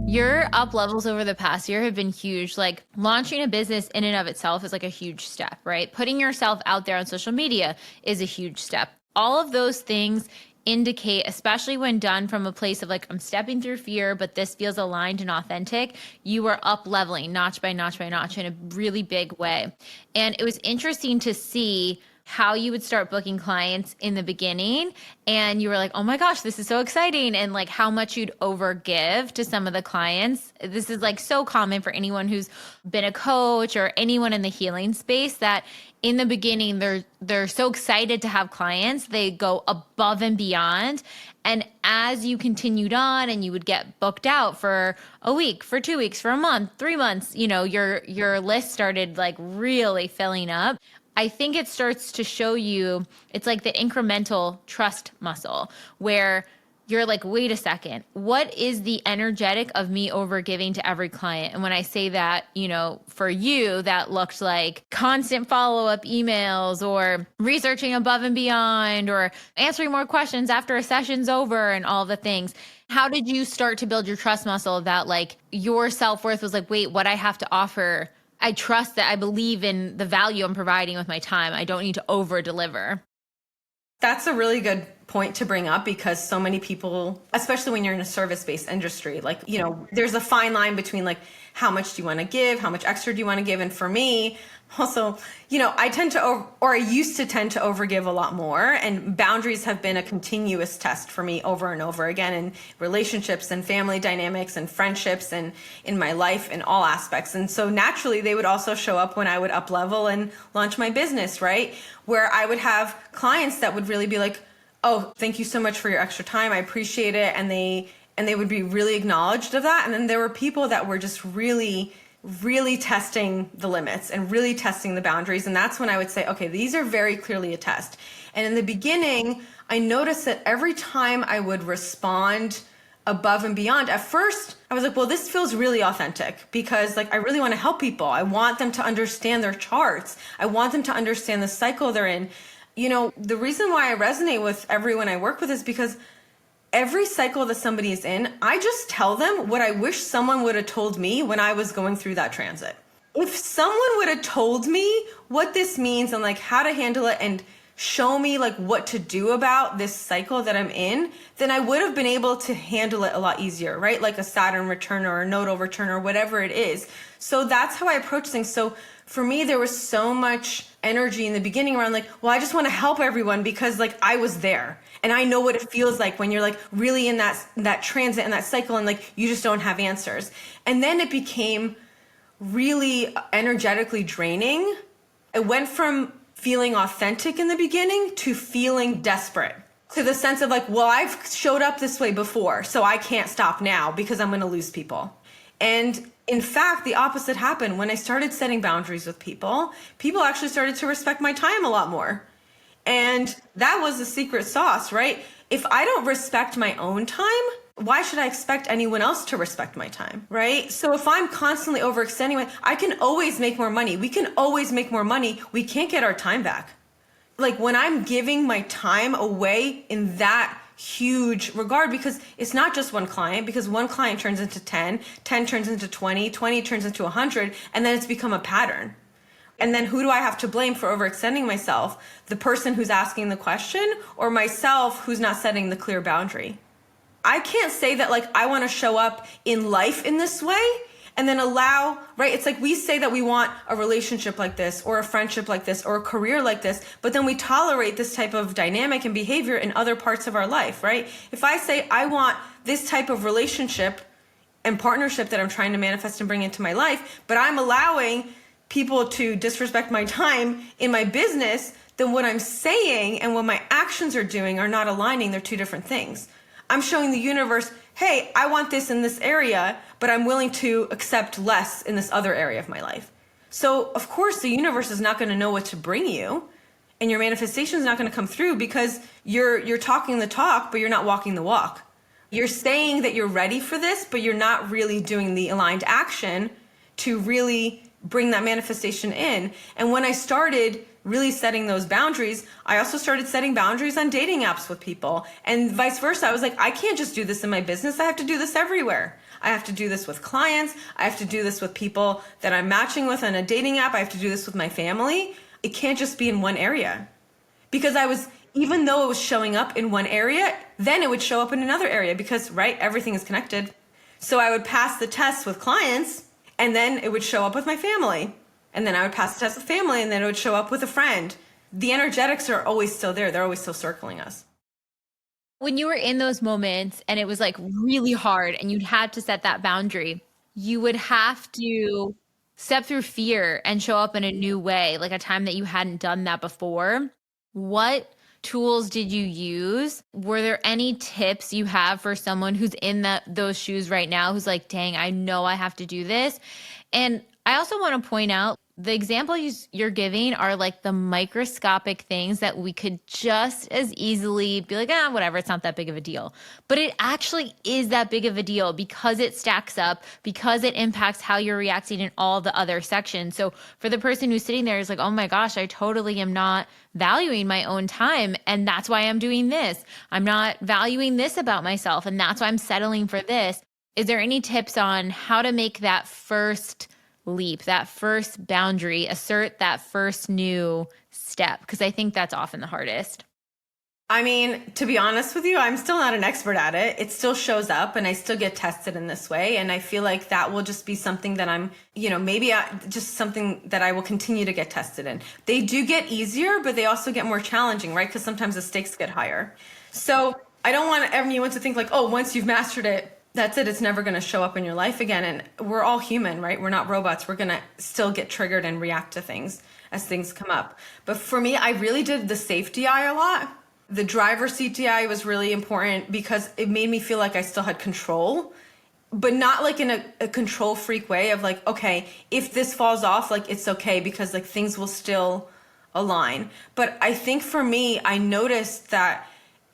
Speaker 3: Your up levels over the past year have been huge. Like launching a business in and of itself is like a huge step, right? Putting yourself out there on social media is a huge step. All of those things indicate, especially when done from a place of like, I'm stepping through fear, but this feels aligned and authentic. You are up leveling notch by notch by notch in a really big way. And it was interesting to see how you would start booking clients in the beginning. And you were like, oh my gosh, this is so exciting. And like how much you'd overgive to some of the clients. This is like so common for anyone who's been a coach or anyone in the healing space, that in the beginning, they're so excited to have clients. They go above and beyond. And as you continued on and you would get booked out for a week, for 2 weeks, for a month, 3 months, you know, your list started like really filling up. I think it starts to show you, it's like the incremental trust muscle where you're like, wait a second, what is the energetic of me overgiving to every client? And when I say that, you know, for you, that looked like constant follow-up emails or researching above and beyond or answering more questions after a session's over and all the things. How did you start to build your trust muscle that like your self-worth was like, wait, what I have to offer, I trust that I believe in the value I'm providing with my time. I don't need to over deliver.
Speaker 1: That's a really good point to bring up, because so many people, especially when you're in a service-based industry, like, you know, there's a fine line between like, how much do you want to give? How much extra do you want to give? And for me, also, you know, I used to tend to overgive a lot more, and boundaries have been a continuous test for me over and over again in relationships and family dynamics and friendships and in my life in all aspects. And so naturally they would also show up when I would up level and launch my business, right? Where I would have clients that would really be like, oh, thank you so much for your extra time. I appreciate it. And they would be really acknowledged of that. And then there were people that were just really testing the limits and really testing the boundaries. And that's when I would say, okay, these are very clearly a test. And in the beginning, I noticed that every time I would respond above and beyond, at first I was like, well, this feels really authentic, because like, I really want to help people. I want them to understand their charts. I want them to understand the cycle they're in. You know, the reason why I resonate with everyone I work with is because every cycle that somebody is in, I just tell them what I wish someone would have told me when I was going through that transit. If someone would have told me what this means and like how to handle it and show me like what to do about this cycle that I'm in, then I would have been able to handle it a lot easier, right? Like a Saturn return or a nodal return or whatever it is. So that's how I approach things. So for me, there was so much energy in the beginning around like, well, I just want to help everyone because like I was there and I know what it feels like when you're like really in that transit and that cycle and like you just don't have answers. And then it became really energetically draining. It went from feeling authentic in the beginning to feeling desperate, to the sense of like, well, I've showed up this way before, so I can't stop now because I'm going to lose people. And In fact, the opposite happened. When I started setting boundaries with people, people actually started to respect my time a lot more. And that was the secret sauce, right? If I don't respect my own time, why should I expect anyone else to respect my time, right? So if I'm constantly overextending, I can always make more money. We can always make more money. We can't get our time back. Like when I'm giving my time away in that huge regard, because it's not just one client, because one client turns into 10, 10 turns into 20, 20 turns into 100, and then it's become a pattern. And then who do I have to blame for overextending myself? The person who's asking the question, or myself who's not setting the clear boundary? I can't say that like I want to show up in life in this way and then allow, right? It's like we say that we want a relationship like this or a friendship like this or a career like this, but then we tolerate this type of dynamic and behavior in other parts of our life, right? If I say I want this type of relationship and partnership that I'm trying to manifest and bring into my life, but I'm allowing people to disrespect my time in my business, then what I'm saying and what my actions are doing are not aligning. They're two different things. I'm showing the universe, hey, I want this in this area, but I'm willing to accept less in this other area of my life. So of course the universe is not going to know what to bring you, and your manifestation is not going to come through because you're talking the talk, but you're not walking the walk. You're saying that you're ready for this, but you're not really doing the aligned action to really bring that manifestation in. And when I started really setting those boundaries, I also started setting boundaries on dating apps with people and vice versa. I was like, I can't just do this in my business. I have to do this everywhere. I have to do this with clients. I have to do this with people that I'm matching with on a dating app. I have to do this with my family. It can't just be in one area, because even though it was showing up in one area, then it would show up in another area because, right, everything is connected. So I would pass the test with clients, and then it would show up with my family. And then I would pass the test with family, and then it would show up with a friend. The energetics are always still there. They're always still circling us.
Speaker 3: When you were in those moments and it was like really hard and you'd had to set that boundary, you would have to step through fear and show up in a new way, like a time that you hadn't done that before. What tools did you use? Were there any tips you have for someone who's in those shoes right now, who's like, dang, I know I have to do this? And I also want to point out the examples you're giving are like the microscopic things that we could just as easily be like, whatever, it's not that big of a deal. But it actually is that big of a deal because it stacks up, because it impacts how you're reacting in all the other sections. So for the person who's sitting there is like, oh my gosh, I totally am not valuing my own time. And that's why I'm doing this. I'm not valuing this about myself. And that's why I'm settling for this. Is there any tips on how to make that first leap, that first boundary, assert that first new step? Because I think that's often the hardest.
Speaker 1: I mean, to be honest with you, I'm still not an expert at it. It still shows up and I still get tested in this way. And I feel like that will just be something that I'm, just something that I will continue to get tested in. They do get easier, but they also get more challenging, right? Because sometimes the stakes get higher. So I don't want anyone to think like, oh, once you've mastered it, that's it. It's never going to show up in your life again. And we're all human, right? We're not robots. We're going to still get triggered and react to things as things come up. But for me, I really did the safety eye a lot. The driver's seat DI was really important because it made me feel like I still had control, but not like in a control freak way of like, okay, if this falls off, like it's okay because like things will still align. But I think for me, I noticed that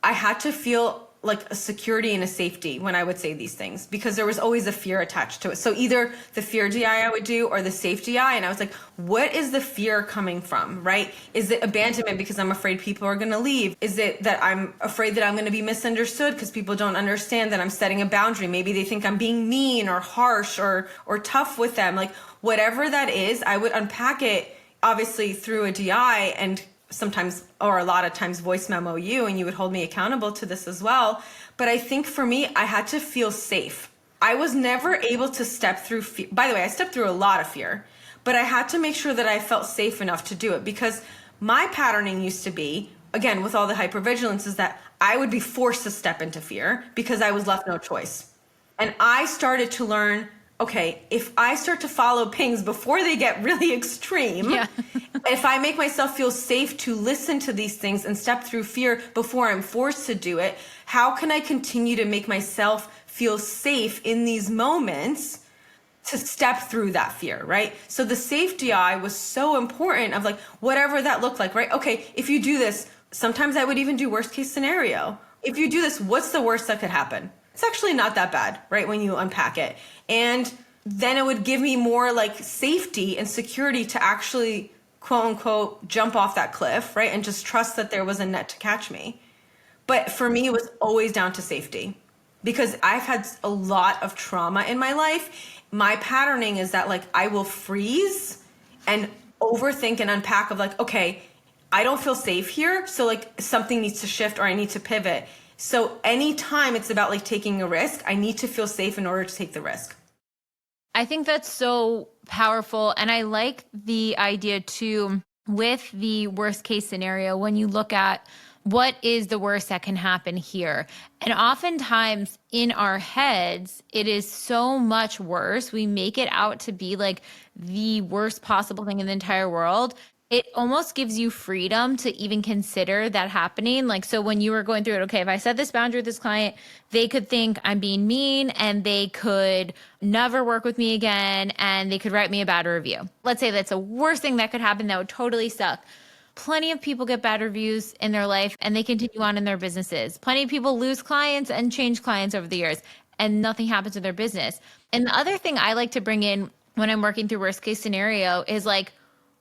Speaker 1: I had to feel like a security and a safety when I would say these things because there was always a fear attached to it. So either the fear DI I would do or the safety I, and I was like, what is the fear coming from, right? Is it abandonment because I'm afraid people are going to leave? Is it that I'm afraid that I'm going to be misunderstood because people don't understand that I'm setting a boundary? Maybe they think I'm being mean or harsh or tough with them. Like whatever that is, I would unpack it obviously through a DI and sometimes or a lot of times voice memo you, and you would hold me accountable to this as well. But I think for me, I had to feel safe. I was never able to step through fear. By the way, I stepped through a lot of fear, but I had to make sure that I felt safe enough to do it because my patterning used to be, again, with all the hypervigilance, is that I would be forced to step into fear because I was left no choice. And I started to learn, okay, if I start to follow pings before they get really extreme, if I make myself feel safe to listen to these things and step through fear before I'm forced to do it, how can I continue to make myself feel safe in these moments to step through that fear, right? So the safety eye was so important of like, whatever that looked like, right? Okay, if you do this, sometimes I would even do worst case scenario. If you do this, what's the worst that could happen? It's actually not that bad, right? When you unpack it. And then it would give me more like safety and security to actually quote unquote jump off that cliff, right? And just trust that there was a net to catch me. But for me, it was always down to safety because I've had a lot of trauma in my life. My patterning is that like I will freeze and overthink and unpack of like, okay, I don't feel safe here. So like something needs to shift or I need to pivot. So anytime it's about like taking a risk, I need to feel safe in order to take the risk.
Speaker 3: I think that's so powerful. And I like the idea too, with the worst case scenario, when you look at what is the worst that can happen here. And oftentimes in our heads, it is so much worse. We make it out to be like the worst possible thing in the entire world. It almost gives you freedom to even consider that happening. Like, so when you were going through it, okay, if I set this boundary with this client, they could think I'm being mean and they could never work with me again and they could write me a bad review. Let's say that's the worst thing that could happen. That would totally suck. Plenty of people get bad reviews in their life and they continue on in their businesses. Plenty of people lose clients and change clients over the years and nothing happens to their business. And the other thing I like to bring in when I'm working through worst case scenario is like,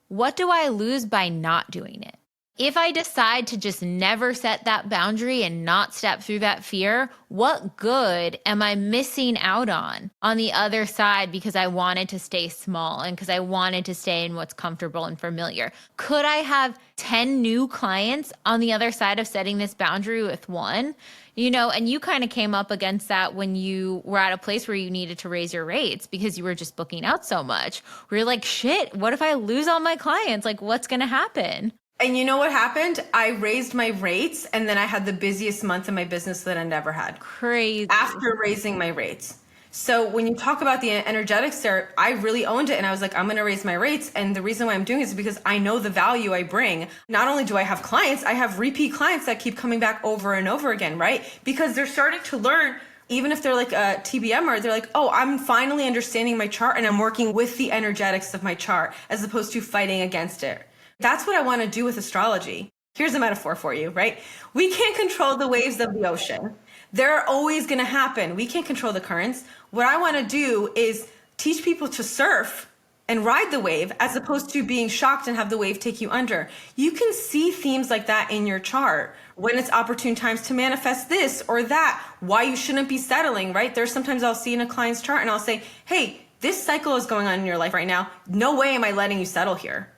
Speaker 3: what do I lose by not doing it? If I decide to just never set that boundary and not step through that fear, what good am I missing out on the other side because I wanted to stay small and because I wanted to stay in what's comfortable and familiar? Could I have 10 new clients on the other side of setting this boundary with one? You know, and you kind of came up against that when you were at a place where you needed to raise your rates because you were just booking out so much. Where you're like, shit, what if I lose all my clients? Like, what's going to happen?
Speaker 1: And you know what happened? I raised my rates and then I had the busiest month in my business that I never had.
Speaker 3: Crazy.
Speaker 1: After raising my rates. So when you talk about the energetics there, I really owned it and I was like, I'm going to raise my rates. And the reason why I'm doing it is because I know the value I bring. Not only do I have clients, I have repeat clients that keep coming back over and over again, right? Because they're starting to learn, even if they're like a TBMer, they're like, oh, I'm finally understanding my chart and I'm working with the energetics of my chart as opposed to fighting against it. That's what I want to do with astrology. Here's a metaphor for you, right? We can't control the waves of the ocean. They're always going to happen. We can't control the currents. What I want to do is teach people to surf and ride the wave as opposed to being shocked and have the wave take you under. You can see themes like that in your chart when it's opportune times to manifest this or that, why you shouldn't be settling, right? There's sometimes I'll see in a client's chart and I'll say, hey, this cycle is going on in your life right now. No way am I letting you settle here.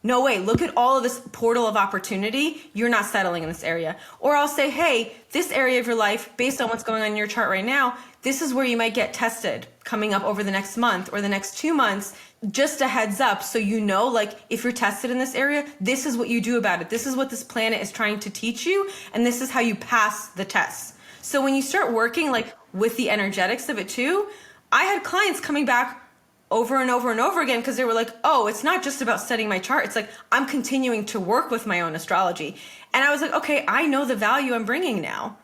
Speaker 1: No way. Look at all of this portal of opportunity. You're not settling in this area. Or I'll say, hey, this area of your life, based on what's going on in your chart right now, this is where you might get tested coming up over the next month or the next 2 months. Just a heads up. So you know, like if you're tested in this area, this is what you do about it. This is what this planet is trying to teach you. And this is how you pass the tests. So when you start working like with the energetics of it too, I had clients coming back over and over and over again because they were like, oh, it's not just about studying my chart. It's like I'm continuing to work with my own astrology. And I was like, okay, I know the value I'm bringing now.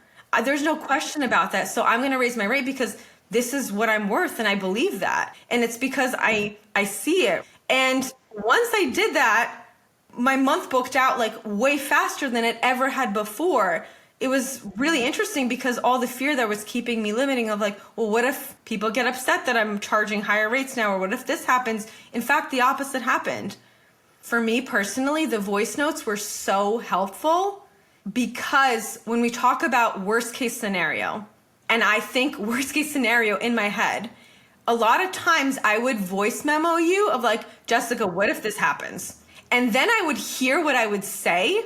Speaker 1: There's no question about that. So I'm going to raise my rate because this is what I'm worth. And I believe that. And it's because I see it. And once I did that, my month booked out like way faster than it ever had before. It was really interesting because all the fear that was keeping me limiting of like, well, what if people get upset that I'm charging higher rates now? Or what if this happens? In fact, the opposite happened. For me personally, the voice notes were so helpful because when we talk about worst case scenario, and I think worst case scenario in my head, a lot of times I would voice memo you of like, Jessica, what if this happens? And then I would hear what I would say.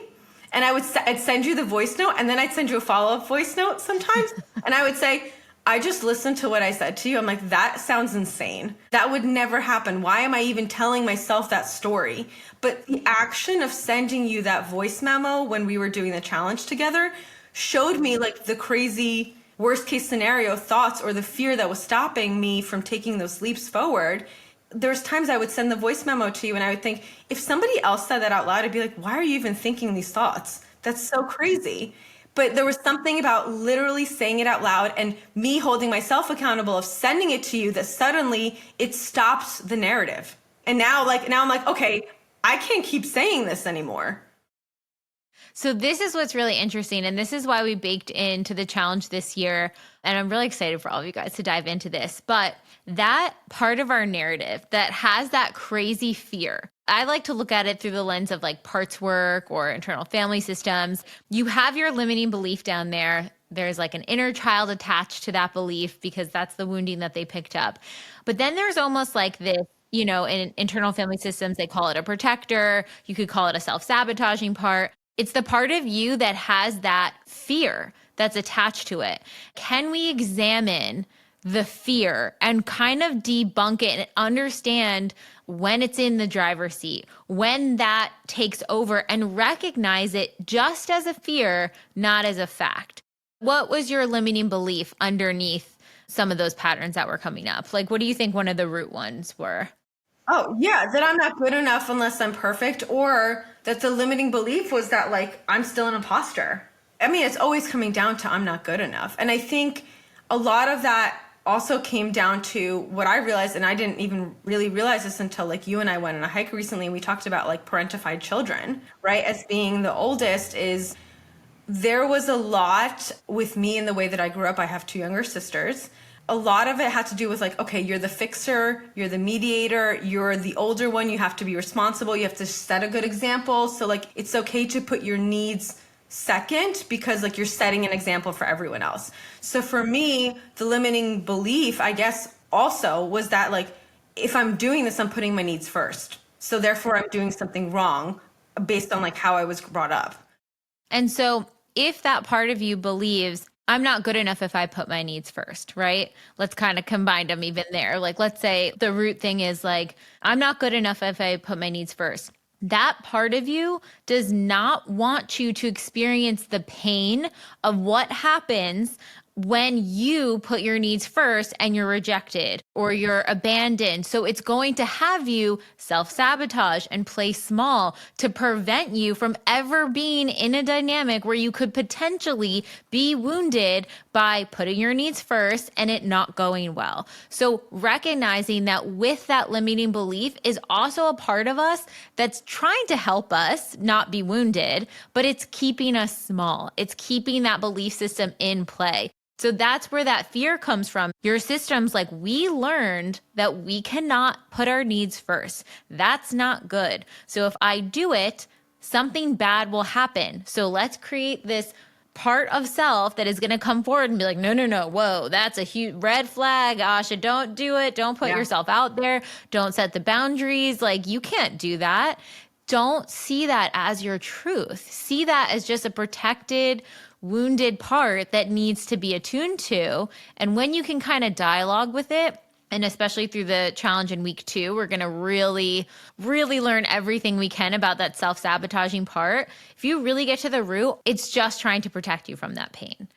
Speaker 1: And I'd send you the voice note and then I'd send you a follow-up voice note sometimes. And I would say, I just listened to what I said to you. I'm like, that sounds insane. That would never happen. Why am I even telling myself that story? But the action of sending you that voice memo when we were doing the challenge together showed me like the crazy worst case scenario thoughts or the fear that was stopping me from taking those leaps forward. There's times I would send the voice memo to you and I would think, if somebody else said that out loud, I'd be like, why are you even thinking these thoughts? That's so crazy. But there was something about literally saying it out loud and me holding myself accountable of sending it to you that suddenly it stops the narrative. And now I'm like, okay, I can't keep saying this anymore.
Speaker 3: So this is what's really interesting. And this is why we baked into the challenge this year. And I'm really excited for all of you guys to dive into this. But that part of our narrative that has that crazy fear, I like to look at it through the lens of like parts work or internal family systems. You have your limiting belief down there. There's like an inner child attached to that belief because that's the wounding that they picked up. But then there's almost like this, you know, in internal family systems, they call it a protector. You could call it a self-sabotaging part. It's the part of you that has that fear that's attached to it. Can we examine the fear and kind of debunk it and understand when it's in the driver's seat, when that takes over, and recognize it just as a fear, not as a fact? What was your limiting belief underneath some of those patterns that were coming up? Like, what do you think one of the root ones were?
Speaker 1: Oh, yeah, that I'm not good enough unless I'm perfect, or that the limiting belief was that, like, I'm still an imposter. I mean, it's always coming down to I'm not good enough. And I think a lot of that also came down to what I realized, and I didn't even really realize this until, like, you and I went on a hike recently, and we talked about, like, parentified children, right? As being the oldest, is there was a lot with me in the way that I grew up. I have two younger sisters. A lot of it had to do with like, okay, you're the fixer, you're the mediator, you're the older one, you have to be responsible, you have to set a good example. So like, it's okay to put your needs second because like you're setting an example for everyone else. So for me, the limiting belief, I guess, also was that like, if I'm doing this, I'm putting my needs first. So therefore I'm doing something wrong based on like how I was brought up.
Speaker 3: And so if that part of you believes, I'm not good enough if I put my needs first, right? Let's kind of combine them even there. Like, let's say the root thing is like, I'm not good enough if I put my needs first. That part of you does not want you to experience the pain of what happens when you put your needs first and you're rejected or you're abandoned. So it's going to have you self-sabotage and play small to prevent you from ever being in a dynamic where you could potentially be wounded by putting your needs first and it not going well. So recognizing that with that limiting belief is also a part of us that's trying to help us not be wounded, but it's keeping us small. It's keeping that belief system in play. So that's where that fear comes from. Your system's like, we learned that we cannot put our needs first. That's not good. So if I do it, something bad will happen. So let's create this part of self that is going to come forward and be like, no, whoa, that's a huge red flag. Asya, don't do it. Don't put yourself out there. Don't set the boundaries. Like, you can't do that. Don't see that as your truth. See that as just a protected, wounded part that needs to be attuned to. And when you can kind of dialogue with it, and especially through the challenge in week 2, we're going to really, really learn everything we can about that self-sabotaging part. If you really get to the root, it's just trying to protect you from that pain.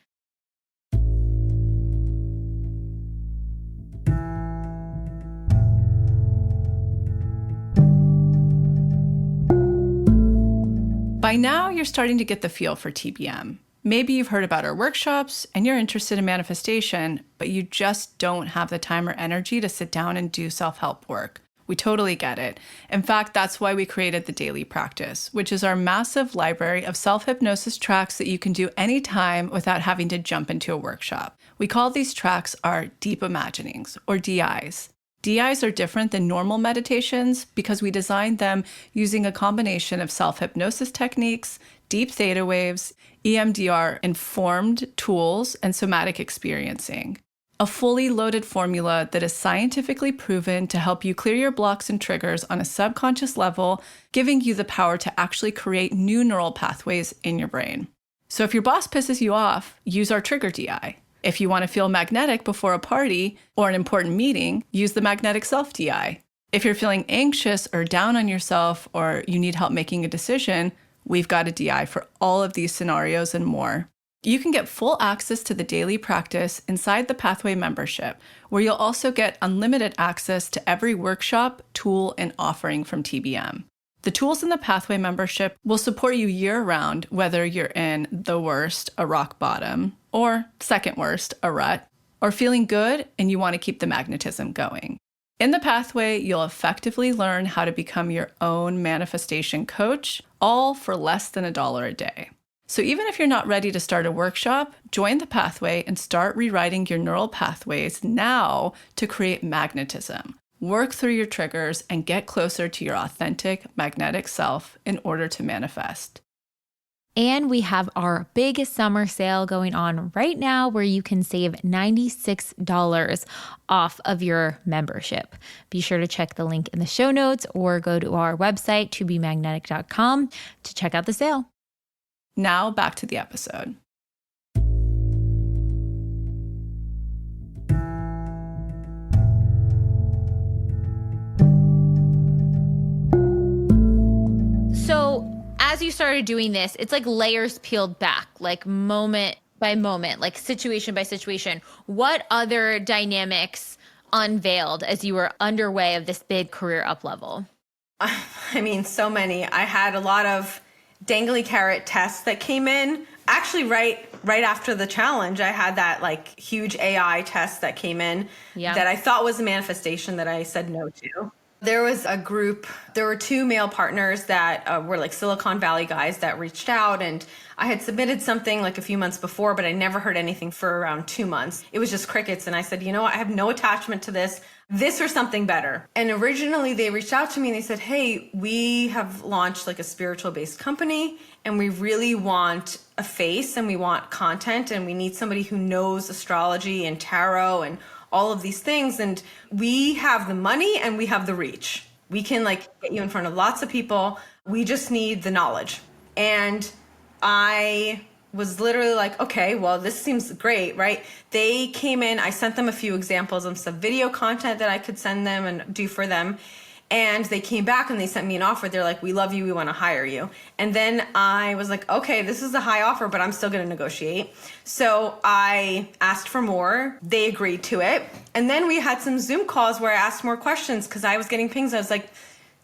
Speaker 2: By now, you're starting to get the feel for TBM. Maybe you've heard about our workshops and you're interested in manifestation, but you just don't have the time or energy to sit down and do self-help work. We totally get it. In fact, that's why we created the Daily Practice, which is our massive library of self-hypnosis tracks that you can do anytime without having to jump into a workshop. We call these tracks our deep imaginings, or DIs. DIs are different than normal meditations because we designed them using a combination of self-hypnosis techniques, deep theta waves, EMDR-informed tools, and somatic experiencing. A fully loaded formula that is scientifically proven to help you clear your blocks and triggers on a subconscious level, giving you the power to actually create new neural pathways in your brain. So if your boss pisses you off, use our trigger DI. If you want to feel magnetic before a party or an important meeting, use the magnetic self DI. If you're feeling anxious or down on yourself or you need help making a decision, we've got a DI for all of these scenarios and more. You can get full access to the Daily Practice inside the Pathway membership, where you'll also get unlimited access to every workshop, tool, and offering from TBM. The tools in the Pathway membership will support you year-round, whether you're in the worst, a rock bottom, or second worst, a rut, or feeling good and you want to keep the magnetism going. In the Pathway, you'll effectively learn how to become your own manifestation coach, all for less than $1 a day. So even if you're not ready to start a workshop, join the Pathway and start rewriting your neural pathways now to create magnetism. Work through your triggers and get closer to your authentic magnetic self in order to manifest.
Speaker 3: And we have our big summer sale going on right now where you can save $96 off of your membership. Be sure to check the link in the show notes or go to our website, tobemagnetic.com, to check out the sale.
Speaker 2: Now back to the episode.
Speaker 3: So as you started doing this, it's like layers peeled back, like moment by moment, like situation by situation. What other dynamics unveiled as you were underway of this big career up level?
Speaker 1: I mean, so many. I had a lot of dangly carrot tests that came in. Actually, right after the challenge, I had that like huge AI test that came in that I thought was a manifestation that I said no to. There was a group, there were 2 male partners that were like Silicon Valley guys that reached out, and I had submitted something like a few months before, but I never heard anything for around 2 months. It was just crickets. And I said, you know what? I have no attachment to this or something better. And originally they reached out to me and they said, hey, we have launched like a spiritual based company and we really want a face and we want content and we need somebody who knows astrology and tarot and all of these things. And we have the money and we have the reach. We can like get you in front of lots of people. We just need the knowledge. And I was literally like, okay, well, this seems great, right? They came in, I sent them a few examples of some video content that I could send them and do for them. And they came back and they sent me an offer. They're like, we love you, we want to hire you. And then I was like, okay, this is a high offer, but I'm still going to negotiate. So I asked for more. They agreed to it. And then we had some Zoom calls where I asked more questions because I was getting pings. I was like,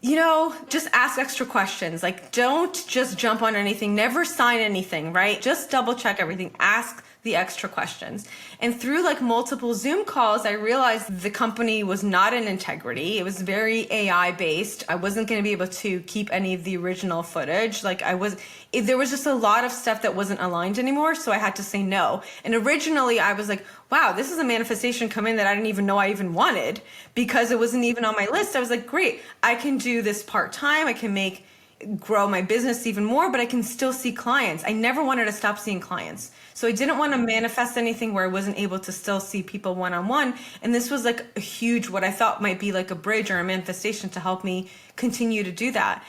Speaker 1: you know, just ask extra questions. Like, don't just jump on anything. Never sign anything, right? Just double check everything. Ask the extra questions. And through like multiple Zoom calls, I realized the company was not in integrity. It was very AI based. I wasn't going to be able to keep any of the original footage. There was just a lot of stuff that wasn't aligned anymore. So I had to say no. And originally I was like, wow, this is a manifestation come in that I didn't even know I even wanted because it wasn't even on my list. I was like, great, I can do this part-time. I can grow my business even more, but I can still see clients. I never wanted to stop seeing clients. So I didn't want to manifest anything where I wasn't able to still see people one-on-one. And this was like a huge, what I thought might be like a bridge or a manifestation to help me continue to do that.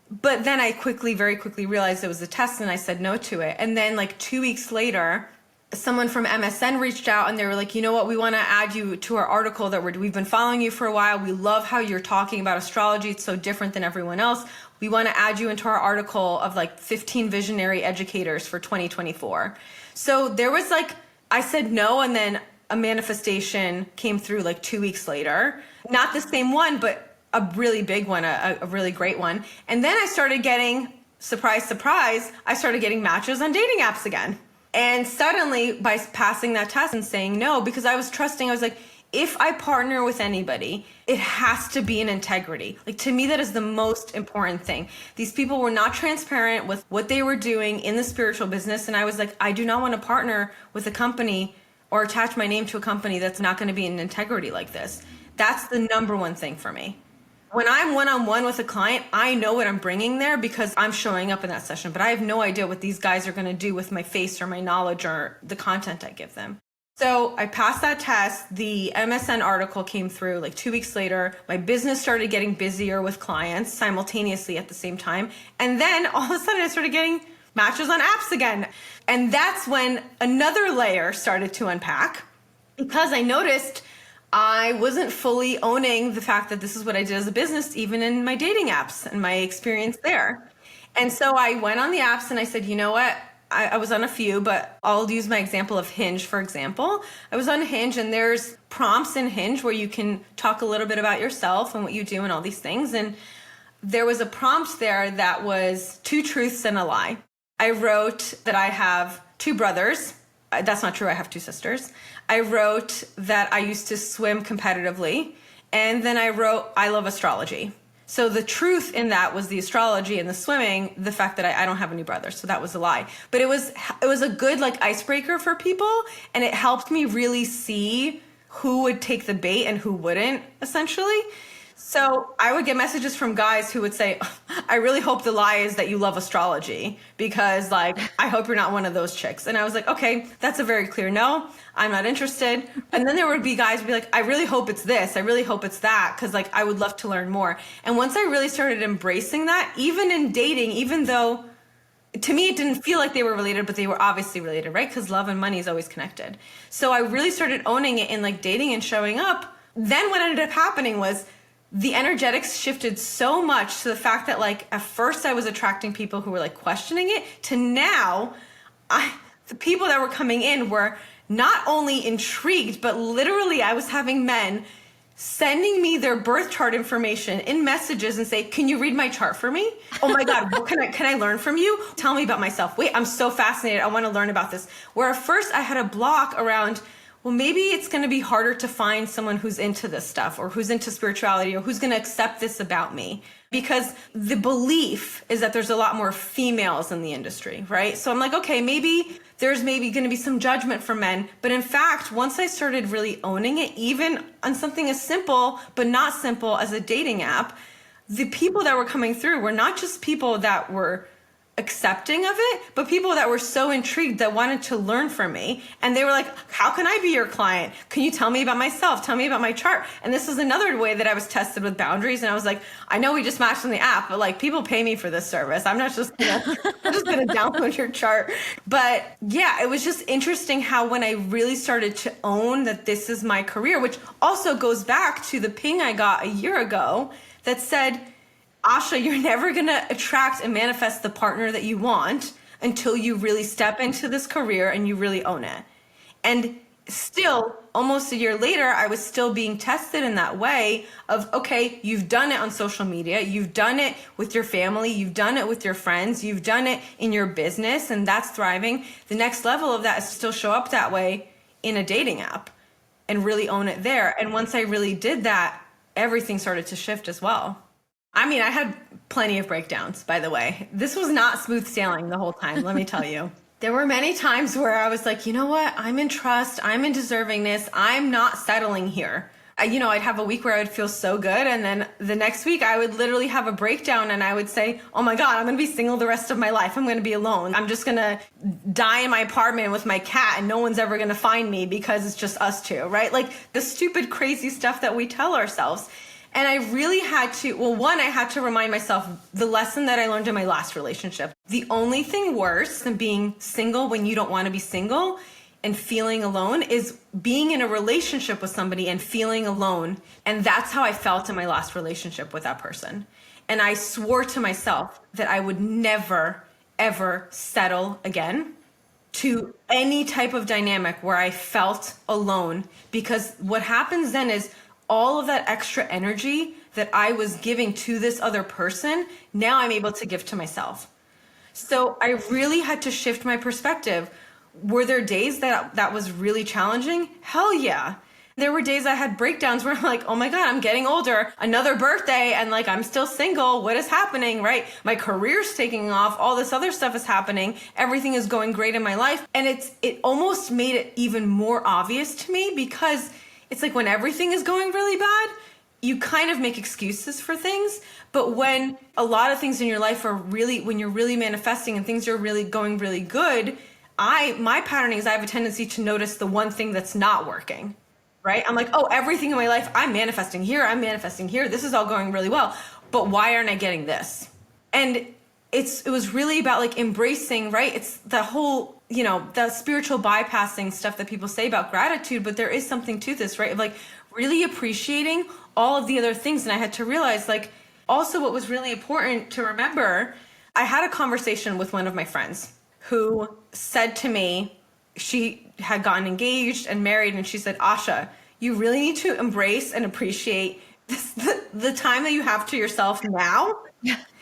Speaker 1: But then I very quickly realized it was a test and I said no to it. And then like 2 weeks later, someone from MSN reached out and they were like, you know what, we want to add you to our article that we've been following you for a while. We love how you're talking about astrology. It's so different than everyone else. We want to add you into our article of like 15 visionary educators for 2024. So there was like, I said no, and then a manifestation came through like 2 weeks later. Not the same one, but a really big one, a really great one. And then I started getting, surprise, surprise, I started getting matches on dating apps again. And suddenly, by passing that test and saying no, because I was trusting, I was like, if I partner with anybody, it has to be in integrity. Like, to me, that is the most important thing. These people were not transparent with what they were doing in the spiritual business. And I was like, I do not want to partner with a company or attach my name to a company that's not going to be in integrity like this. That's the number one thing for me. When I'm one-on-one with a client, I know what I'm bringing there because I'm showing up in that session, but I have no idea what these guys are going to do with my face or my knowledge or the content I give them. So I passed that test. The MSN article came through like 2 weeks later. My business started getting busier with clients simultaneously at the same time. And then all of a sudden I started getting matches on apps again. And that's when another layer started to unpack because I noticed I wasn't fully owning the fact that this is what I did as a business, even in my dating apps and my experience there. And so I went on the apps and I said, you know what? I was on a few, but I'll use my example of Hinge, for example. I was on Hinge and there's prompts in Hinge where you can talk a little bit about yourself and what you do and all these things. And there was a prompt there that was 2 truths and a lie. I wrote that I have 2 brothers. That's not true. I have 2 sisters. I wrote that I used to swim competitively. And then I wrote, I love astrology. So the truth in that was the astrology and the swimming, the fact that I don't have any brothers. So that was a lie. But it was a good like icebreaker for people. And it helped me really see who would take the bait and who wouldn't, essentially. So I would get messages from guys who would say, I really hope the lie is that you love astrology because like, I hope you're not one of those chicks. And I was like, okay, that's a very clear no. I'm not interested. And then there would be guys who'd be like, I really hope it's this. I really hope it's that. Cause like, I would love to learn more. And once I really started embracing that, even in dating, even though to me, it didn't feel like they were related, but they were obviously related, right? Because love and money is always connected. So I really started owning it in like dating and showing up. Then what ended up happening was the energetics shifted so much to the fact that like at first I was attracting people who were like questioning it to now the people that were coming in were not only intrigued, but literally I was having men sending me their birth chart information in messages and say, can you read my chart for me? Oh my God, what can I learn from you? Tell me about myself. Wait, I'm so fascinated. I want to learn about this. Where at first I had a block around, well, maybe it's going to be harder to find someone who's into this stuff or who's into spirituality or who's going to accept this about me. Because the belief is that there's a lot more females in the industry, right? So I'm like, okay, maybe there's going to be some judgment from men. But in fact, once I started really owning it, even on something as simple, but not simple as a dating app, the people that were coming through were not just people that were accepting of it, but people that were so intrigued that wanted to learn from me. And they were like, how can I be your client? Can you tell me about myself? Tell me about my chart. And this is another way that I was tested with boundaries. And I was like, I know we just matched on the app, but like people pay me for this service. I'm not just, I'm just going to download your chart. But yeah, it was just interesting how when I really started to own that this is my career, which also goes back to the ping I got a year ago that said, Asya, you're never going to attract and manifest the partner that you want until you really step into this career and you really own it. And still, almost a year later, I was still being tested in that way of, okay, you've done it on social media, you've done it with your family, you've done it with your friends, you've done it in your business, and that's thriving. The next level of that is to still show up that way in a dating app and really own it there. And once I really did that, everything started to shift as well. I mean, I had plenty of breakdowns, by the way. This was not smooth sailing the whole time, let me tell you. There were many times where I was like, you know what? I'm in trust. I'm in deservingness. I'm not settling here. I'd have a week where I would feel so good. And then the next week I would literally have a breakdown and I would say, oh my God, I'm going to be single the rest of my life. I'm going to be alone. I'm just going to die in my apartment with my cat and no one's ever going to find me because it's just us two, right? Like the stupid, crazy stuff that we tell ourselves. And I really had to, I had to remind myself the lesson that I learned in my last relationship. The only thing worse than being single when you don't want to be single and feeling alone is being in a relationship with somebody and feeling alone. And that's how I felt in my last relationship with that person. And I swore to myself that I would never, ever settle again to any type of dynamic where I felt alone. Because what happens then is all of that extra energy that I was giving to this other person, now I'm able to give to myself. So I really had to shift my perspective. Were there days that was really challenging? Hell yeah. There were days I had breakdowns where I'm like, oh my God, I'm getting older, another birthday, and like I'm still single. What is happening, right? My career's taking off. All this other stuff is happening. Everything is going great in my life. And it almost made it even more obvious to me because it's like when everything is going really bad, you kind of make excuses for things. But when a lot of things in your life are really, when you're really manifesting and things are really going really good, my patterning is I have a tendency to notice the one thing that's not working, right? I'm like, oh, everything in my life, I'm manifesting here. This is all going really well. But why aren't I getting this? And it was really about like embracing, right? It's the whole, the spiritual bypassing stuff that people say about gratitude, but there is something to this, right? Of like really appreciating all of the other things. And I had to realize like also what was really important to remember, I had a conversation with one of my friends who said to me, she had gotten engaged and married. And she said, Asya, you really need to embrace and appreciate the time that you have to yourself now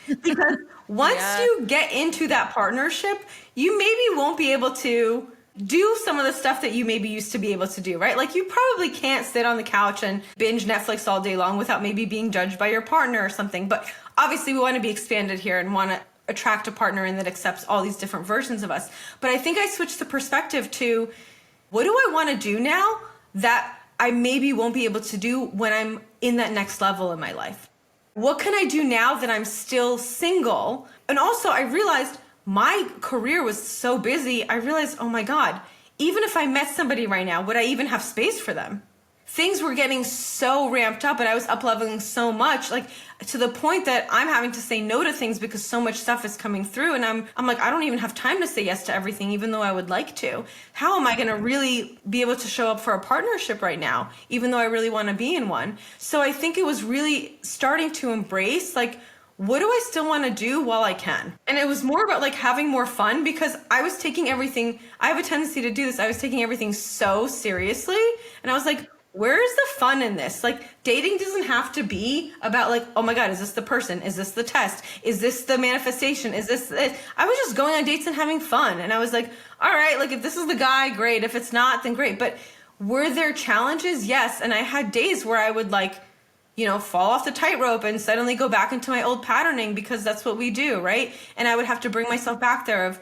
Speaker 1: Because once you get into that partnership, you maybe won't be able to do some of the stuff that you maybe used to be able to do, right? Like you probably can't sit on the couch and binge Netflix all day long without maybe being judged by your partner or something. But obviously we want to be expanded here and want to attract a partner in that accepts all these different versions of us. But I think I switched the perspective to, what do I want to do now that I maybe won't be able to do when I'm in that next level in my life? What can I do now that I'm still single? And also I realized my career was so busy. I realized, oh my God, even if I met somebody right now, would I even have space for them? Things were getting so ramped up and I was up-leveling so much, like to the point that I'm having to say no to things because so much stuff is coming through. And I'm like, I don't even have time to say yes to everything, even though I would like to. How am I going to really be able to show up for a partnership right now, even though I really want to be in one? So I think it was really starting to embrace, like, what do I still want to do while I can? And it was more about like having more fun, because I was taking everything, I have a tendency to do this. I was taking everything so seriously. And I was like, where's the fun in this? Like, dating doesn't have to be about like, oh my God, is this the person? Is this the test? Is this the manifestation? Is this? I was just going on dates and having fun. And I was like, all right, like if this is the guy, great. If it's not, then great. But were there challenges? Yes. And I had days where I would like, fall off the tightrope and suddenly go back into my old patterning, because that's what we do, right? And I would have to bring myself back there of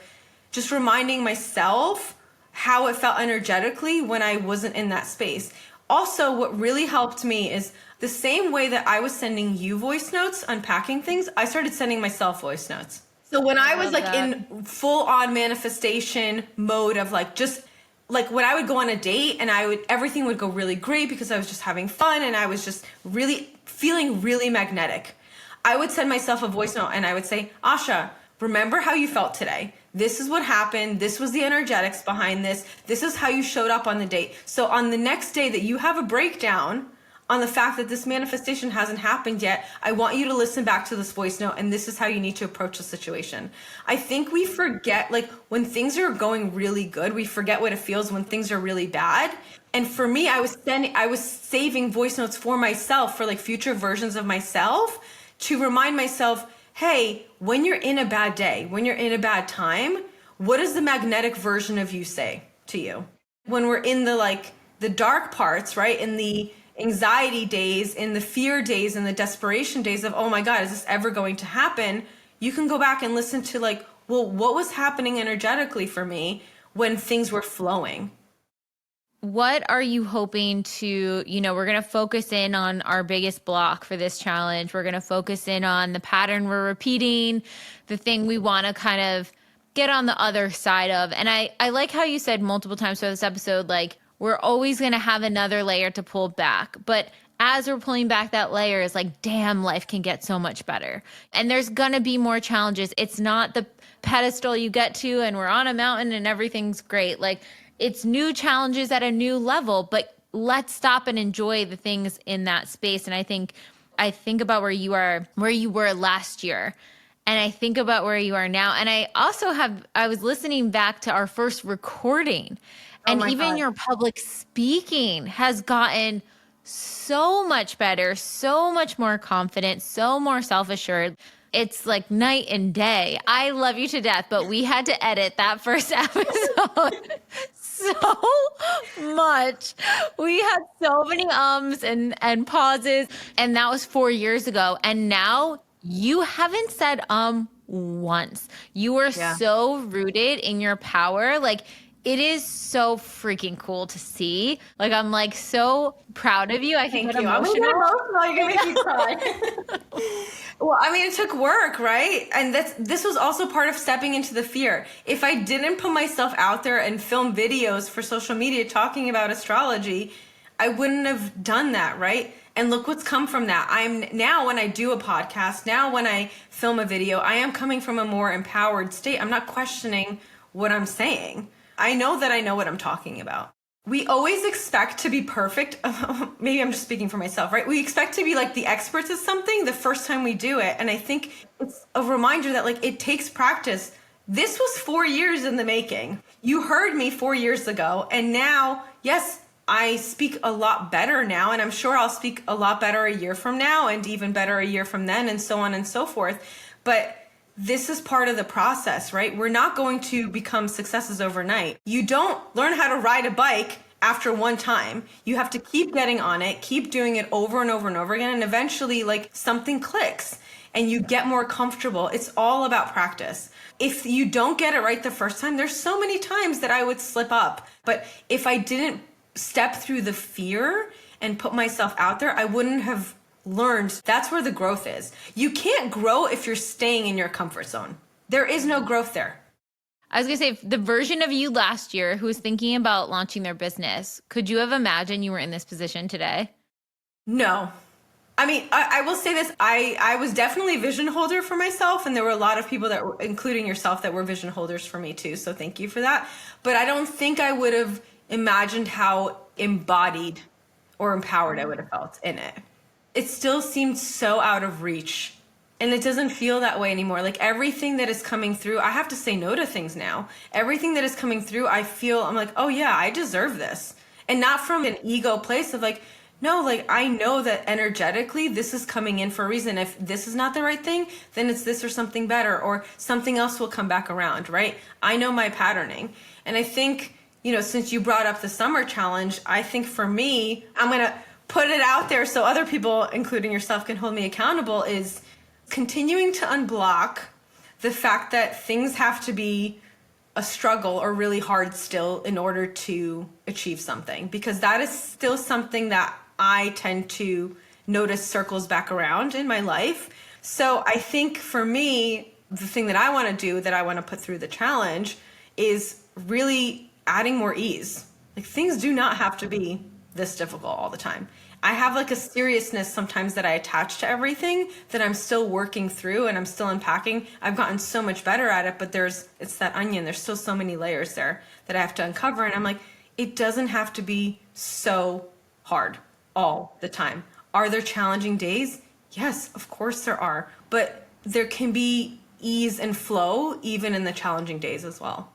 Speaker 1: just reminding myself how it felt energetically when I wasn't in that space. Also, what really helped me is the same way that I was sending you voice notes, unpacking things, I started sending myself voice notes. So when I was like in full on manifestation mode of like, just like when I would go on a date and everything would go really great because I was just having fun and I was just really feeling really magnetic, I would send myself a voice note and I would say, Asya, remember how you felt today. This is what happened. This was the energetics behind this. This is how you showed up on the date. So on the next day that you have a breakdown on the fact that this manifestation hasn't happened yet, I want you to listen back to this voice note, and this is how you need to approach the situation. I think we forget, like when things are going really good, we forget what it feels when things are really bad. And for me, I was saving voice notes for myself, for like future versions of myself, to remind myself, hey, when you're in a bad day, when you're in a bad time, what does the magnetic version of you say to you? When we're in the dark parts, right? In the anxiety days, in the fear days, in the desperation days of, oh my God, is this ever going to happen? You can go back and listen to like, well, what was happening energetically for me when things were flowing?
Speaker 3: What are you hoping to, we're going to focus in on our biggest block for this challenge. We're going to focus in on the pattern we're repeating, the thing we want to kind of get on the other side of. And I like how you said multiple times throughout this episode, like, we're always going to have another layer to pull back. But as we're pulling back that layer, is like, damn, life can get so much better. And there's going to be more challenges. It's not the pedestal you get to and we're on a mountain and everything's great. Like, it's new challenges at a new level, but let's stop and enjoy the things in that space. And I think about where you were last year, and I think about where you are now. And I was listening back to our first recording, and even your public speaking has gotten so much better, so much more confident, so more self-assured. It's like night and day. I love you to death, but we had to edit that first episode so much. We had so many ums and pauses, and that was 4 years ago. And now you haven't said once. You are so rooted in your power. Like, it is so freaking cool to see. Like, I'm like so proud of you. I think
Speaker 1: Thank you. I'm gonna get emotional. You're gonna make me cry. Well, I mean, it took work, right? And this was also part of stepping into the fear. If I didn't put myself out there and film videos for social media talking about astrology, I wouldn't have done that, right? And look what's come from that. I'm now, when I do a podcast, now when I film a video, I am coming from a more empowered state. I'm not questioning what I'm saying. I know that I know what I'm talking about. We always expect to be perfect. Maybe I'm just speaking for myself, right? We expect to be like the experts at something the first time we do it. And I think it's a reminder that like it takes practice. This was 4 years in the making. You heard me 4 years ago. And now, yes, I speak a lot better now, and I'm sure I'll speak a lot better a year from now and even better a year from then, and so on and so forth. But this is part of the process, right? We're not going to become successes overnight. You don't learn how to ride a bike after one time. You have to keep getting on it, keep doing it over and over and over again, and eventually like something clicks and you get more comfortable. It's all about practice. If you don't get it right the first time, there's so many times that I would slip up. But if I didn't step through the fear and put myself out there, I wouldn't have learned. That's where the growth is. You can't grow if you're staying in your comfort zone. There is no growth there.
Speaker 3: I was going to say, the version of you last year who was thinking about launching their business, could you have imagined you were in this position today?
Speaker 1: No. I mean, I will say this. I was definitely a vision holder for myself, and there were a lot of people that were, including yourself, that were vision holders for me too. So thank you for that. But I don't think I would have imagined how embodied or empowered I would have felt in it. It still seemed so out of reach. And it doesn't feel that way anymore. Like everything that is coming through, I have to say no to things now. Everything that is coming through, I feel, I'm like, oh yeah, I deserve this. And not from an ego place of like, no, like I know that energetically this is coming in for a reason. If this is not the right thing, then it's this or something better, or something else will come back around, right? I know my patterning. And I think, since you brought up the summer challenge, I think for me, I'm going to put it out there so other people, including yourself, can hold me accountable, is continuing to unblock the fact that things have to be a struggle or really hard still in order to achieve something, because that is still something that I tend to notice circles back around in my life. So I think for me, the thing that I want to do, that I want to put through the challenge, is really adding more ease. Like things do not have to be this difficult all the time. I have like a seriousness sometimes that I attach to everything that I'm still working through and I'm still unpacking. I've gotten so much better at it, but it's that onion. There's still so many layers there that I have to uncover. And I'm like, it doesn't have to be so hard all the time. Are there challenging days? Yes, of course there are. But there can be ease and flow even in the challenging days as well.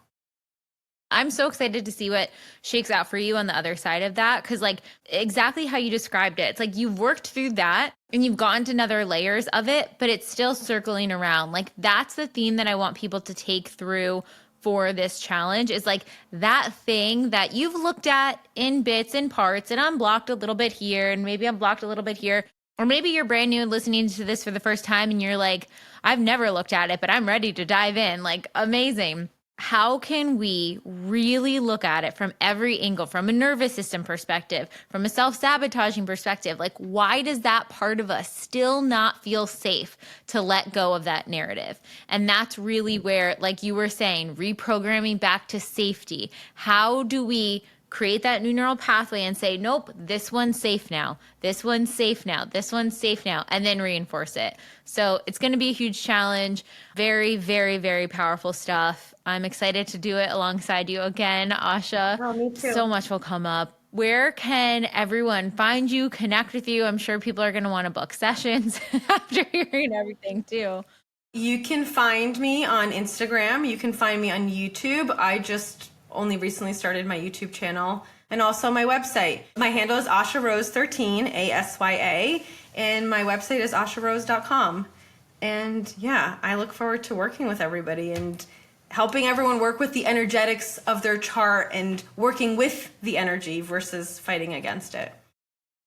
Speaker 3: I'm so excited to see what shakes out for you on the other side of that. Cause like exactly how you described it, it's like you've worked through that and you've gotten to other layers of it, but it's still circling around. Like that's the theme that I want people to take through for this challenge, is like that thing that you've looked at in bits and parts and unblocked a little bit here and maybe unblocked a little bit here. Or maybe you're brand new listening to this for the first time and you're like, I've never looked at it, but I'm ready to dive in. Like amazing. How can we really look at it from every angle, from a nervous system perspective, from a self-sabotaging perspective? Like, why does that part of us still not feel safe to let go of that narrative? And that's really where, like you were saying, reprogramming back to safety. How do we create that new neural pathway and say, nope, this one's safe now. This one's safe now. This one's safe now. And then reinforce it. So it's going to be a huge challenge. Very, very, very powerful stuff. I'm excited to do it alongside you again, Asya.
Speaker 1: Oh, me too.
Speaker 3: So much will come up. Where can everyone find you, connect with you? I'm sure people are going to want to book sessions after hearing everything too.
Speaker 1: You can find me on Instagram. You can find me on YouTube. I just only recently started my YouTube channel, and also my website. My handle is AsyaRose13, ASYA, and my website is astrologer.com. And yeah, I look forward to working with everybody and helping everyone work with the energetics of their chart and working with the energy versus fighting against it.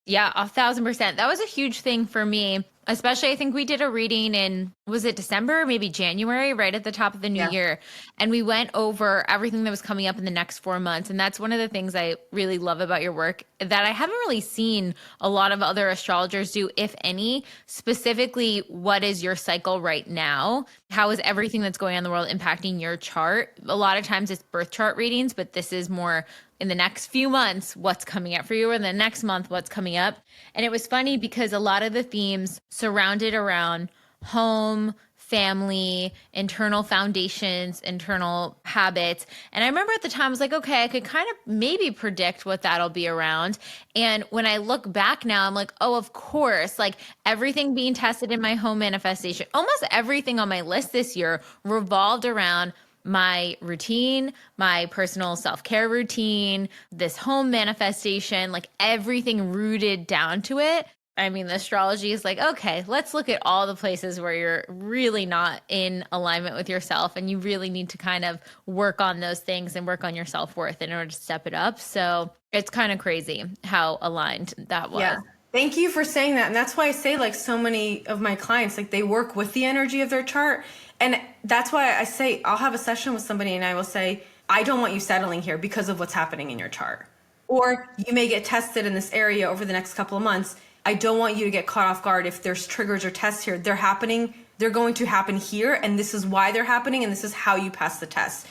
Speaker 3: Yeah, 1,000%. That was a huge thing for me, especially I think we did a reading in, was it December, maybe January, right at the top of the new year. And we went over everything that was coming up in the next 4 months. And that's one of the things I really love about your work that I haven't really seen a lot of other astrologers do, if any. Specifically, what is your cycle right now? How is everything that's going on in the world impacting your chart? A lot of times it's birth chart readings, but this is more in the next few months, what's coming up for you, or the next month, what's coming up. And it was funny because a lot of the themes surrounded around home, family, internal foundations, internal habits. And I remember at the time, I was like, okay, I could kind of maybe predict what that'll be around. And when I look back now, I'm like, oh, of course, like everything being tested in my home manifestation, almost everything on my list this year revolved around my routine, my personal self-care routine, this home manifestation, like everything rooted down to it. I mean, the astrology is like, okay, let's look at all the places where you're really not in alignment with yourself, and you really need to kind of work on those things and work on your self-worth in order to step it up. So it's kind of crazy how aligned that was.
Speaker 1: Yeah. Thank you for saying that. And that's why I say, like, so many of my clients, like, they work with the energy of their chart. And that's why I say, I'll have a session with somebody and I will say, I don't want you settling here because of what's happening in your chart. Or you may get tested in this area over the next couple of months. I don't want you to get caught off guard if there's triggers or tests here. They're happening. They're going to happen here. And this is why they're happening. And this is how you pass the test.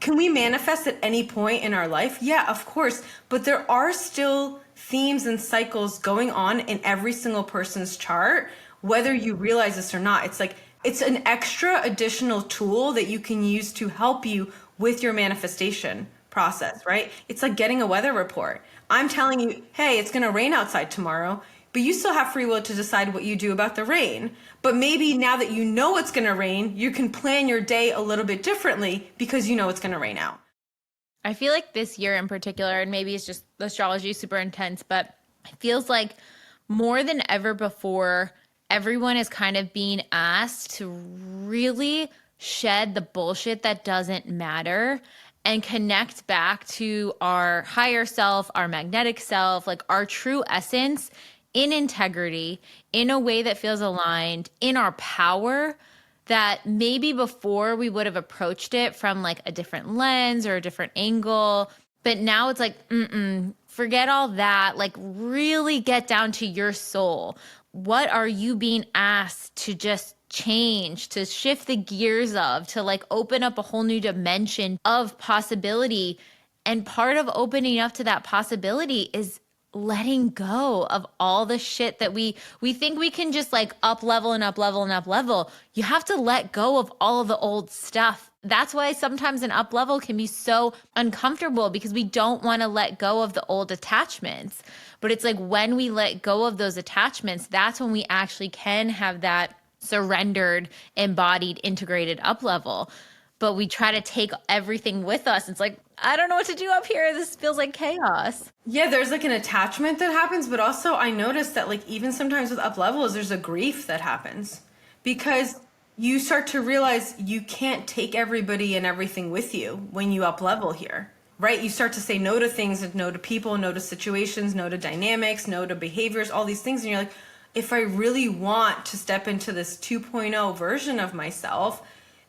Speaker 1: Can we manifest at any point in our life? Yeah, of course. But there are still themes and cycles going on in every single person's chart, whether you realize this or not. It's like, it's an extra additional tool that you can use to help you with your manifestation process, right? It's like getting a weather report. I'm telling you, hey, it's going to rain outside tomorrow, but you still have free will to decide what you do about the rain. But maybe now that you know it's going to rain, you can plan your day a little bit differently because you know it's going to rain out.
Speaker 3: I feel like this year in particular, and maybe it's just the astrology is super intense, but it feels like more than ever before, everyone is kind of being asked to really shed the bullshit that doesn't matter and connect back to our higher self, our magnetic self, like our true essence in integrity, in a way that feels aligned, in our power, that maybe before we would have approached it from like a different lens or a different angle. But now it's like, forget all that. Like really get down to your soul. What are you being asked to just change, to shift the gears of, to like open up a whole new dimension of possibility? And part of opening up to that possibility is letting go of all the shit that we think we can just like up level and up level and up level. You have to let go of all of the old stuff. That's why sometimes an up level can be so uncomfortable, because we don't want to let go of the old attachments. But it's like when we let go of those attachments, that's when we actually can have that surrendered, embodied, integrated up level. But we try to take everything with us. It's like, I don't know what to do up here. This feels like chaos.
Speaker 1: Yeah, there's like an attachment that happens, but also I noticed that like even sometimes with up levels, there's a grief that happens because you start to realize you can't take everybody and everything with you when you up level here, right? You start to say no to things, and no to people, no to situations, no to dynamics, no to behaviors, all these things. And you're like, if I really want to step into this 2.0 version of myself,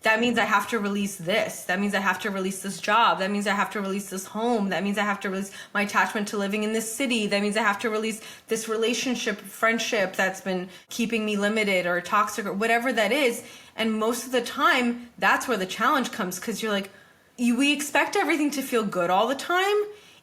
Speaker 1: that means I have to release this. That means I have to release this job. That means I have to release this home. That means I have to release my attachment to living in this city. That means I have to release this relationship, friendship that's been keeping me limited or toxic or whatever that is. And most of the time, that's where the challenge comes, because you're like, we expect everything to feel good all the time,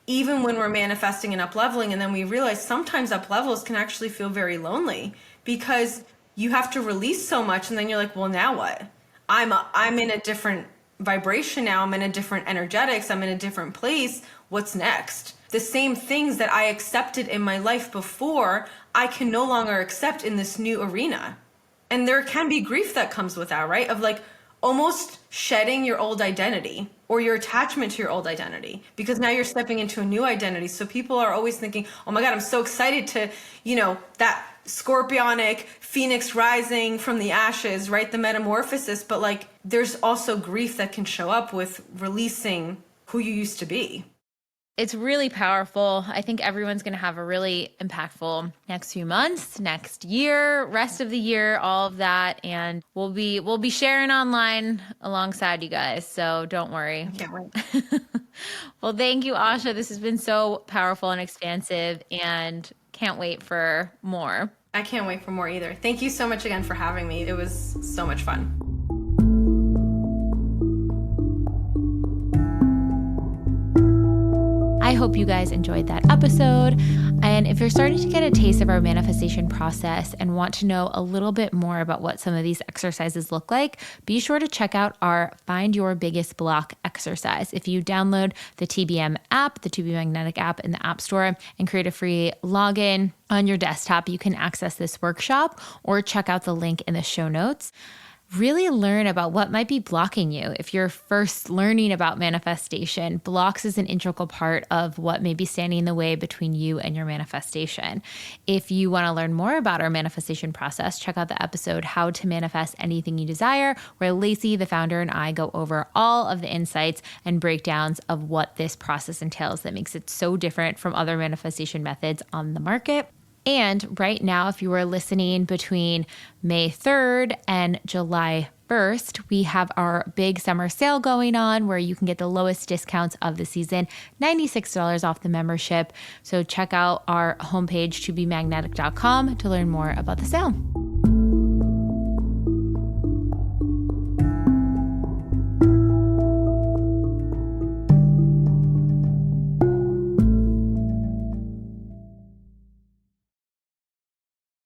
Speaker 1: even when we're manifesting and up-leveling. And then we realize sometimes up-levels can actually feel very lonely because you have to release so much. And then you're like, well, now what? I'm in a different vibration now. I'm in a different energetics. I'm in a different place. What's next? The same things that I accepted in my life before, I can no longer accept in this new arena. And there can be grief that comes with that, right? Of like almost shedding your old identity or your attachment to your old identity, because now you're stepping into a new identity. So people are always thinking, oh my God, I'm so excited to, that scorpionic phoenix rising from the ashes, right? The metamorphosis. But like, there's also grief that can show up with releasing who you used to be.
Speaker 3: It's really powerful. I think everyone's going to have a really impactful next few months, next year, rest of the year, all of that. And we'll be sharing online alongside you guys. So don't worry.
Speaker 1: I can't wait.
Speaker 3: Well, thank you, Asya. This has been so powerful and expansive, and can't wait for more.
Speaker 1: I can't wait for more either. Thank you so much again for having me. It was so much fun.
Speaker 3: I hope you guys enjoyed that episode. And if you're starting to get a taste of our manifestation process and want to know a little bit more about what some of these exercises look like, be sure to check out our Find Your Biggest Block exercise. If you download the TBM app, the To Be Magnetic app in the App Store, and create a free login on your desktop, you can access this workshop or check out the link in the show notes. really learn about what might be blocking you. If you're first learning about manifestation, blocks is an integral part of what may be standing in the way between you and your manifestation. If you want to learn more about our manifestation process, check out the episode How to Manifest Anything You Desire, where Lacey, the founder, and I go over all of the insights and breakdowns of what this process entails that makes it so different from other manifestation methods on the market. And right now, if you were listening between May 3rd and July 1st, we have our big summer sale going on where you can get the lowest discounts of the season, $96 off the membership. So check out our homepage, tobemagnetic.com, to learn more about the sale.